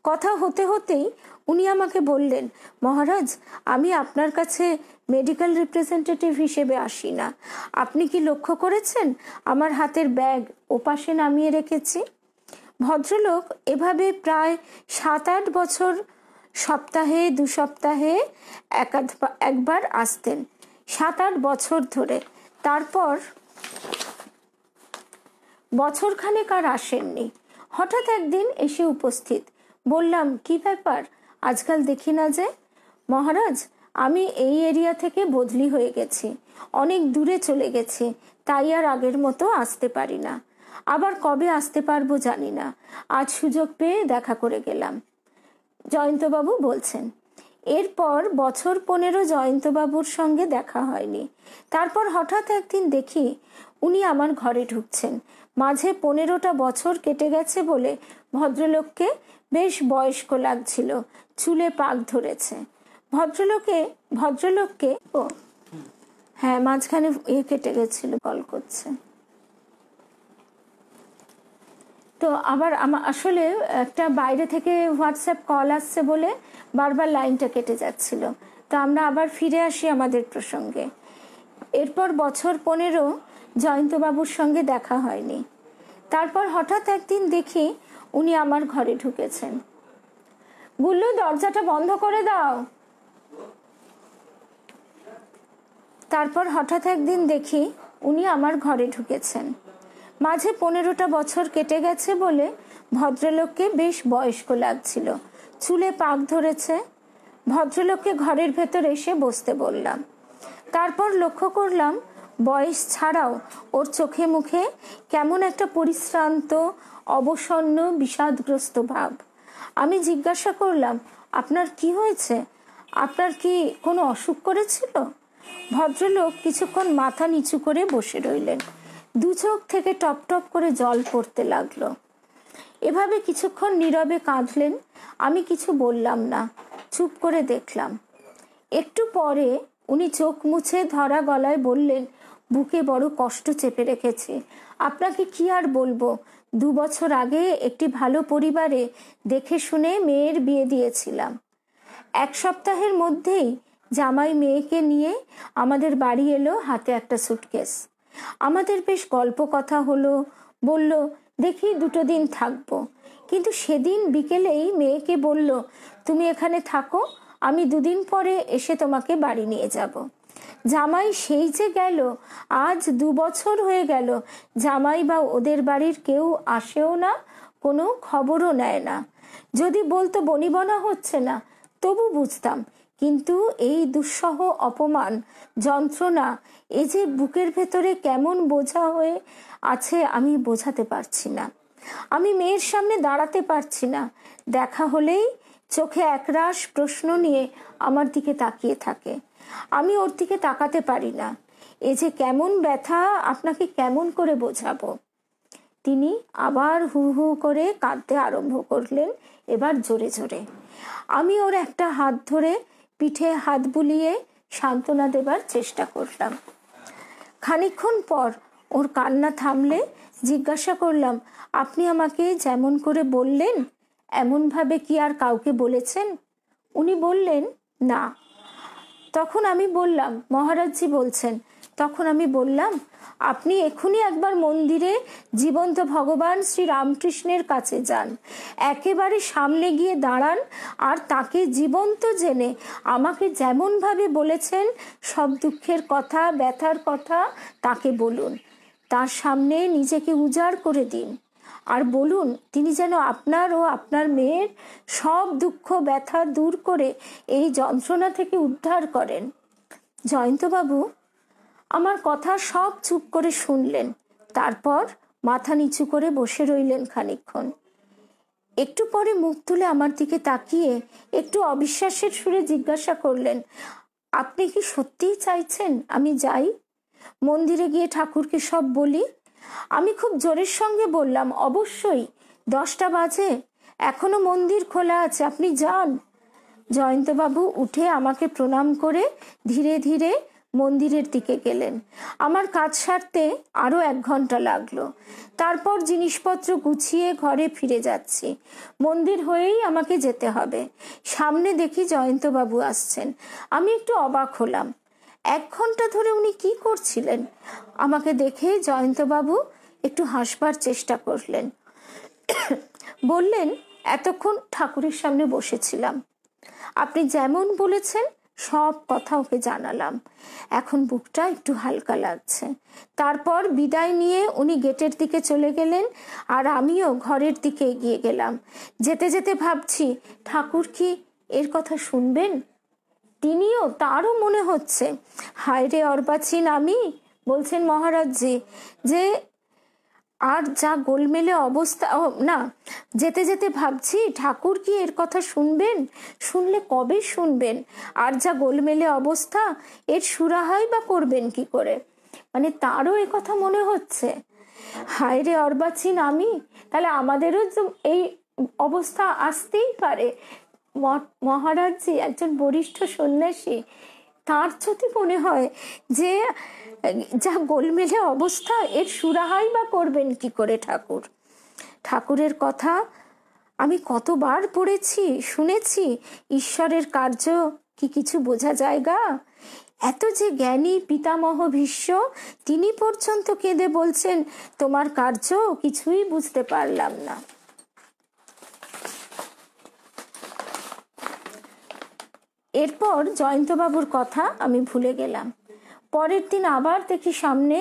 কথা হতে হতেই উনি আমাকে বললেন, মহারাজ, আমি আপনার কাছে মেডিকেল রিপ্রেজেন্টেটিভ হিসেবে আসি না। আপনি কি লক্ষ্য করেছেন আমার হাতের ব্যাগ ওপাশে নামিয়ে রেখেছি? ভদ্রলোক এভাবে প্রায় 7-8 বছর সপ্তাহে 2 সপ্তাহে একবার আসতেন, 7-8 বছর ধরে। তারপর বছরখানেক আর আসেননি। হঠাৎ একদিন এসে উপস্থিত। বললাম, কি ব্যাপার, আজকাল দেখি না যে? মহারাজ, আমি এই এরিয়া থেকে বদলি হয়ে গেছি, অনেক দূরে চলে গেছি, তাই আর আগের মতো আসতে পারি না। আবার কবে আসতে পারবো জানি না। আজ সুযোগ পেয়ে দেখা করে গেলাম। জয়ন্তবাবু বলছেন, এরপর বছর 15 জয়ন্তবাবুর সঙ্গে দেখা হয়নি। তারপর হঠাৎ একদিন দেখি উনি আমার ঘরে ঢুকছেন। মাঝে 15টা বছর কেটে গেছে বলে ভদ্রলোককে বেশ বয়স্ক লাগছিল, চুলে পাক ধরেছে। ভদ্রলোককে ও হ্যাঁ, মাঝখানে কেটে গেছিল, কল করছে। তো আবার আমার আসলে একটা বাইরে থেকে হোয়াটসঅ্যাপ কল আসছে বলে বারবার লাইনটা কেটে যাচ্ছিল। তো আমরা আবার ফিরে আসি আমাদের প্রসঙ্গে। এরপর বছর 15 জয়ন্তবাবুর সঙ্গে দেখা হয়নি। তারপর হঠাৎ একদিন দেখি উনি আমার ঘরে ঢুকেছেন। গুল্লু, দরজাটা বন্ধ করে দাও। তারপর হঠাৎ একদিন দেখি উনি আমার ঘরে ঢুকেছেন। মাঝে 15টা বছর কেটে গেছে বলে ভদ্রলোককে বেশ বয়স্ক লাগছিল, চুলে পাক ধরেছে। ভদ্রলোককে ঘরের ভেতর এসে বসতে বললাম। তারপর লক্ষ্য করলাম বয়স ছাড়াও ওর চোখে মুখে কেমন একটা পরিশ্রান্ত, অবসন্ন, বিষাদগ্রস্ত ভাব। আমি জিজ্ঞাসা করলাম, আপনার কি হয়েছে? আপনার কি কোনো অসুখ করেছিল? ভদ্রলোক কিছুক্ষণ মাথা নিচু করে বসে রইলেন। 2 চোখ থেকে টপ টপ করে জল পড়তে লাগলো। এভাবে কিছুক্ষণ নীরবে কাঁদলেন। আমি কিছু বললাম না, চুপ করে দেখলাম। একটু পরে উনি চোখ মুছে ধরা গলায় বললেন, বুকে বড় কষ্ট চেপে রেখেছি। আপনাকে কি আর বলবো, 2 বছর আগে একটি ভালো পরিবারে দেখে শুনে মেয়ের বিয়ে দিয়েছিলাম। 1 সপ্তাহের মধ্যেই জামাই মেয়েকে নিয়ে আমাদের বাড়ি এলো, হাতে একটা সুটকেস। আমাদের বেশ গল্প কথা হলো। বলল, দেখি 2 দিন থাকবো। কিন্তু সেদিন বিকেলেই মেয়েকে বলল, তুমি এখানে থাকো, আমি 2 দিন পরে এসে তোমাকে বাড়ি নিয়ে যাব। জামাই সেই যে গেল, আজ 2 বছর হয়ে গেল। জামাই বা ওদের বাড়ির কেউ আসেও না, কোনো খবরও নেয় না। যদি বলতো বনিবনা হচ্ছে না, তবু বুঝতাম। কিন্তু এই দুঃসহ অপমান, যন্ত্রণা, এ যে বুকের ভেতরে কেমন বোঝা হয়ে আছে আমি বোঝাতে পারছি না। আমি মেয়ের সামনে দাঁড়াতে পারছি না। দেখা হলেই চোখে একরাশ প্রশ্ন নিয়ে আমার দিকে তাকিয়ে থাকে। আমি ওর দিকে তাকাতে পারি না। এ যে কেমন ব্যথা, আপনাকে কেমন করে বোঝাবো? তিনি আবার হু হু করে কাঁদতে আরম্ভ করলেন, এবার জোরে জোরে। আমি ওর একটা হাত ধরে পিঠে হাত বুলিয়ে সান্ত্বনা দেবার চেষ্টা করলাম। খানিকক্ষণ পর ওর কান্না থামলে জিজ্ঞাসা করলাম, আপনি আমাকে যেমন করে বললেন এমনভাবে কি আর কাউকে বলেছেন? উনি বললেন, না। তখন আমি বললাম, মহারাজজি বলছেন। তখন আমি বললাম, আপনি এখনই একবার মন্দিরে জীবন্ত ভগবান শ্রী রামকৃষ্ণের কাছে যান, একেবারে সামনে গিয়ে দাঁড়ান, আর তাকে জীবন্ত জেনে আমাকে যেমনভাবে বলেছেন সব দুঃখের কথা, ব্যথার কথা তাকে বলুন। তার সামনে নিজেকে উজাড় করে দিন, আর বলুন তিনি যেন আপনার ও আপনার মেয়ের সব দুঃখ ব্যথা দূর করে এই যন্ত্রণা থেকে উদ্ধার করেন। জয়ন্তবাবু আমার কথা সব চুপ করে শুনলেন, তারপর মাথা নিচু করে বসে রইলেন খানিকক্ষণ। একটু পরে মুখ তুলে আমার দিকে তাকিয়ে একটু অবিশ্বাসের সুরে জিজ্ঞাসা করলেন, আপনি কি সত্যিই চাইছেন আমি যাই, মন্দিরে গিয়ে ঠাকুরকে সব বলি? আমি খুব জোরের সঙ্গে বললাম, অবশ্যই, 10টা বাজে, এখনো মন্দির খোলা আছে, আপনি যান। জয়ন্তবাবু উঠে আমাকে প্রণাম করে ধীরে ধীরে মন্দিরের দিকে গেলেন। আমার কাজ সারতে আরো 1 ঘন্টা লাগলো। তারপর জিনিসপত্র গুছিয়ে ঘরে ফিরে যাচ্ছি। মন্দির হয়েই আমাকে যেতে হবে। সামনে দেখি জয়ন্তবাবু আসছেন। আমি একটু অবাক হলাম। 1 ঘন্টা ধরে উনি কি করছিলেন? আমাকে দেখে জয়ন্তবাবু একটু হাসবার চেষ্টা করলেন। বললেন, এতক্ষণ ঠাকুরের সামনে বসেছিলাম, আপনি যেমন বলেছেন সব কথা ওকে জানালাম, এখন বুকটা একটু হালকা লাগছে। তারপর বিদায় নিয়ে উনি গেটের দিকে চলে গেলেন, আর আমিও ঘরের দিকে এগিয়ে গেলাম। যেতে যেতে ভাবছি, ঠাকুর কি এর কথা শুনবেন? তিনিও, তারও মনে হচ্ছে, হায় রে অর্বাচীন আমি, বলছেন মহারাজজি, যে আর যা গোলমেলে অবস্থা। না, যেতে যেতে ভাবছি ঠাকুর কি এর কথা শুনবেন? শুনলে কবে শুনবেন? আর যা গোলমেলে অবস্থা, এর সুরাহাই বা করবেন কি করে? মানে তারও এ কথা মনে হচ্ছে। হায় রে অর্বাচীন আমি, তাহলে আমাদেরও এই অবস্থা আসতেই পারে। মহারাজজি একজন বরিষ্ঠ সন্ন্যাসী, তার যদি মনে হয় যে যা গোলমেলে অবস্থা, এর সুরাহাই বা করবেন কি করে ঠাকুর? ঠাকুরের কথা আমি কতবার পড়েছি, শুনেছি, ঈশ্বরের কার্য কি কিছু বোঝা যায়গা? এত যে জ্ঞানী পিতামহ ভীষ্ম, তিনি পর্যন্ত কেঁদে বলছেন, তোমার কার্য কিছুই বুঝতে পারলাম না। এরপর জয়ন্তবাবুর কথা আমি ভুলে গেলাম। পরের দিন আবার দেখি সামনে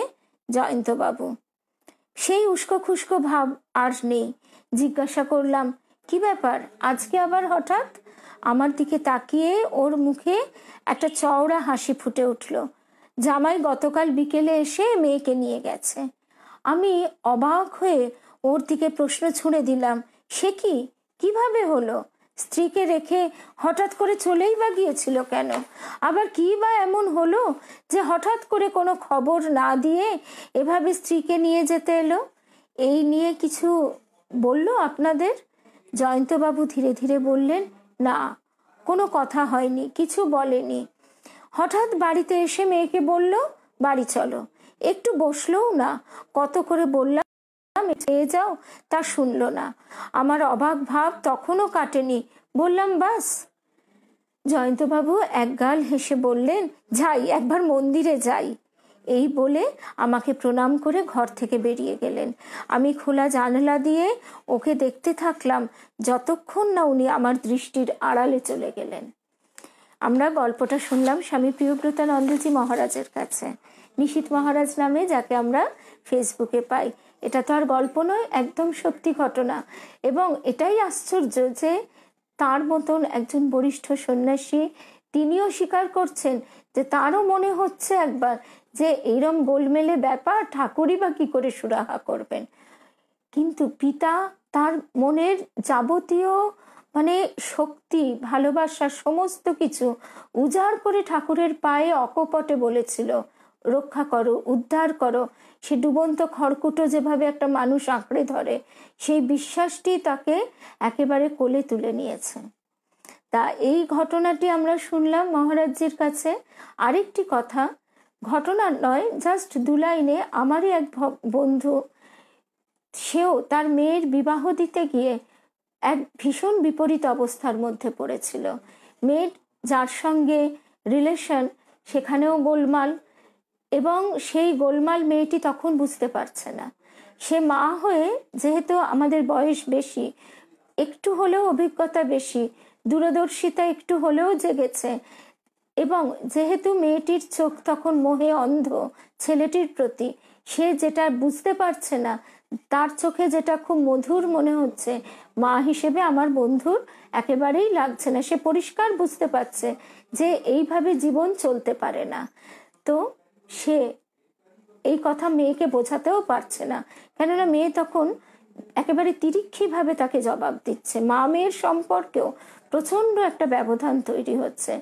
জয়ন্তবাবু। সেই উস্কো খুস্কো ভাব আর নেই। জিজ্ঞাসা করলাম, কি ব্যাপার আজকে আবার হঠাৎ? আমার দিকে তাকিয়ে ওর মুখে একটা চওড়া হাসি ফুটে উঠল। জামাই গতকাল বিকেলে এসে মেয়েকে নিয়ে গেছে। আমি অবাক হয়ে ওর দিকে প্রশ্ন ছুঁড়ে দিলাম, সে কি, কিভাবে হলো? স্ত্রীকে রেখে হঠাৎ করে চলেই বা গিয়েছিল কেন? আবার কি বা এমন হলো যে হঠাৎ করে কোনো খবর না দিয়ে এভাবে স্ত্রীকে নিয়ে যেতে এলো? এই নিয়ে কিছু বললো আপনাদের? জয়ন্তবাবু ধীরে ধীরে বললেন, না, কোনো কথা হয়নি, কিছু বলেনি। হঠাৎ বাড়িতে এসে মেয়েকে বলল, বাড়ি চলো। একটু বসলোও না। কত করে বললাম চেয়ে যাও, তা শুনলো না। আমার অবাক ভাব তখনও কাটেনি। বললাম, বাস? জয়ন্তবাবু একগাল হেসে বললেন, যাই, একবার মন্দিরে যাই। এই বলে আমাকে প্রণাম করে ঘর থেকে বেরিয়ে গেলেন। আমি খোলা জানালা দিয়ে ওকে দেখতে থাকলাম যতক্ষণ না উনি আমার দৃষ্টির আড়ালে চলে গেলেন। আমরা গল্পটা শুনলাম স্বামী প্রিয়ব্রতানন্দজি মহারাজের কাছে। নিশীথ মহারাজ নামে যাকে আমরা ফেসবুকে পাই। এটা তো আর গল্প নয়, একদম সত্যি ঘটনা। এবং এটাই আশ্চর্য যে তার মতন একজন বরিষ্ঠ সন্ন্যাসী, তিনিও স্বীকার করছেন যে তারও মনে হচ্ছে একবার যে এইরম গোলমেলে ব্যাপার ঠাকুরই বা কি করে সুরাহা করবেন। কিন্তু পিতা তার মনের যাবতীয় শক্তি, ভালোবাসা, সমস্ত কিছু উজাড় করে ঠাকুরের পায়ে অকপটে বলেছিল, রক্ষা করো, উদ্ধার করো। সে ডুবন্ত খড়কুটো যেভাবে একটা মানুষ আঁকড়ে ধরে, সেই বিশ্বাসটি তাকে একেবারে কোলে তুলে নিয়েছে। তা এই ঘটনাটি আমরা শুনলাম মহারাজজির কাছে। আরেকটি কথা, ঘটনা নয়, জাস্ট 2 লাইনে, আমারই এক বন্ধু সেও তার মেয়ের বিবাহ দিতে গিয়ে এক ভীষণ বিপরীত অবস্থার মধ্যে পড়েছিল। মেয়ের যার সঙ্গে রিলেশন সেখানেও গোলমাল, এবং সেই গোলমাল মেয়েটি তখন বুঝতে পারছে না। সে মা হয়ে, যেহেতু আমাদের বয়স বেশি, একটু হলেও অভিজ্ঞতা বেশি, দূরদর্শিতা একটু হলেও জেগেছে, এবং যেহেতু মেয়েটির চোখ তখন মোহে অন্ধ ছেলেটির প্রতি, সে যেটা বুঝতে পারছে না, তার চোখে যেটা খুব মধুর মনে হচ্ছে, মা হিসেবে আমার বন্ধুর একেবারেই লাগছে না। সে পরিষ্কার বুঝতে পারছে যে এইভাবে জীবন চলতে পারে না। তো সে এই কথা মেয়েকে বোঝাতেও পারছে না, কেননা মেয়ে তখন একেবারে তিরিক্ষিভাবে তাকে জবাব দিচ্ছে। মা মেয়ের সম্পর্কেও প্রচন্ড একটা ব্যবধান তৈরি হচ্ছে।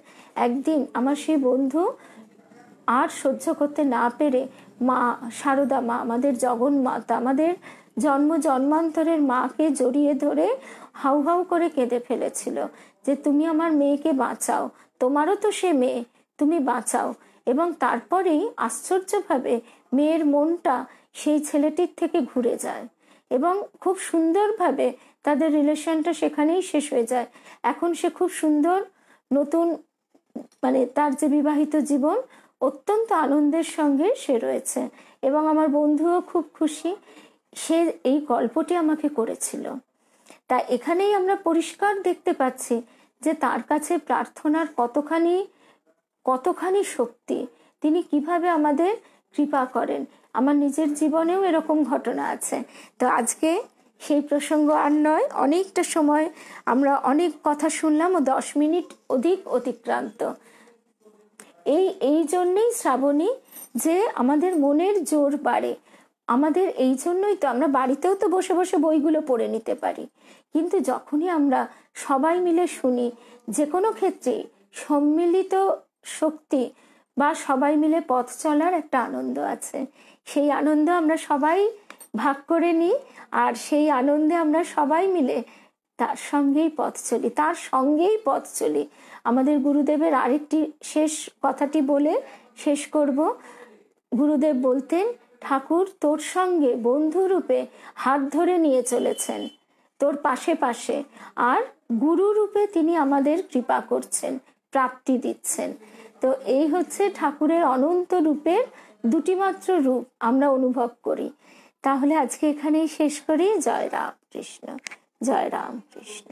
একদিন আমার সেই বন্ধু আর সহ্য করতে না পেরে মা সারদা মা, আমাদের জগন্মাতা, আমাদের জন্ম জন্মান্তরের মাকে জড়িয়ে ধরে হাউ হাউ করে কেঁদে ফেলেছিল যে তুমি আমার মেয়েকে বাঁচাও, তোমারও তো সে মেয়ে, তুমি বাঁচাও। এবং তারপরেই আশ্চর্যভাবে মেয়ের মনটা সেই ছেলেটির থেকে ঘুরে যায় এবং খুব সুন্দরভাবে তাদের রিলেশনটা সেখানেই শেষ হয়ে যায়। এখন সে খুব সুন্দর নতুন, মানে তার যে বিবাহিত জীবন অত্যন্ত আনন্দের সঙ্গে সে রয়েছে, এবং আমার বন্ধুও খুব খুশি। সে এই গল্পটি আমাকে করেছিল। তা এখানেই আমরা পরিষ্কার দেখতে পাচ্ছি যে তার কাছে প্রার্থনার কতখানি শক্তি, তিনি কিভাবে আমাদের কৃপা করেন। আমার নিজের জীবনেও এরকম ঘটনা আছে। তো আজকে সেই প্রসঙ্গ আর নয়, অনেকটা সময় আমরা কথা শুনলাম ও 10 মিনিট অতিক্রান্ত। এই জন্যই শ্রাবণী, যে আমাদের মনের জোর বাড়ে। আমাদের এই জন্যই তো আমরা বাড়িতেও তো বসে বসে বইগুলো পড়ে নিতে পারি, কিন্তু যখনই আমরা সবাই মিলে শুনি, যে কোনো ক্ষেত্রেই সম্মিলিত শক্তি বা সবাই মিলে পথ চলার একটা আনন্দ আছে। সেই আনন্দ আমরা সবাই ভাগ করে নিই, আর সেই আনন্দে আমরা সবাই মিলে তার সঙ্গেই পথ চলি। আমাদের গুরুদেবের আরেকটি শেষ কথাটি বলে শেষ করব। গুরুদেব বলতেন, ঠাকুর তোর সঙ্গে বন্ধুরূপে হাত ধরে নিয়ে চলেছেন, তোর পাশে পাশে, আর গুরু রূপে তিনি আমাদের কৃপা করছেন, প্রাপ্তি দিচ্ছেন। তো এই হচ্ছে ঠাকুরের অনন্ত রূপের দুটি মাত্র রূপ আমরা অনুভব করি। তাহলে আজকে এখানেই শেষ করি। জয় রাম কৃষ্ণ, জয় রাম কৃষ্ণ।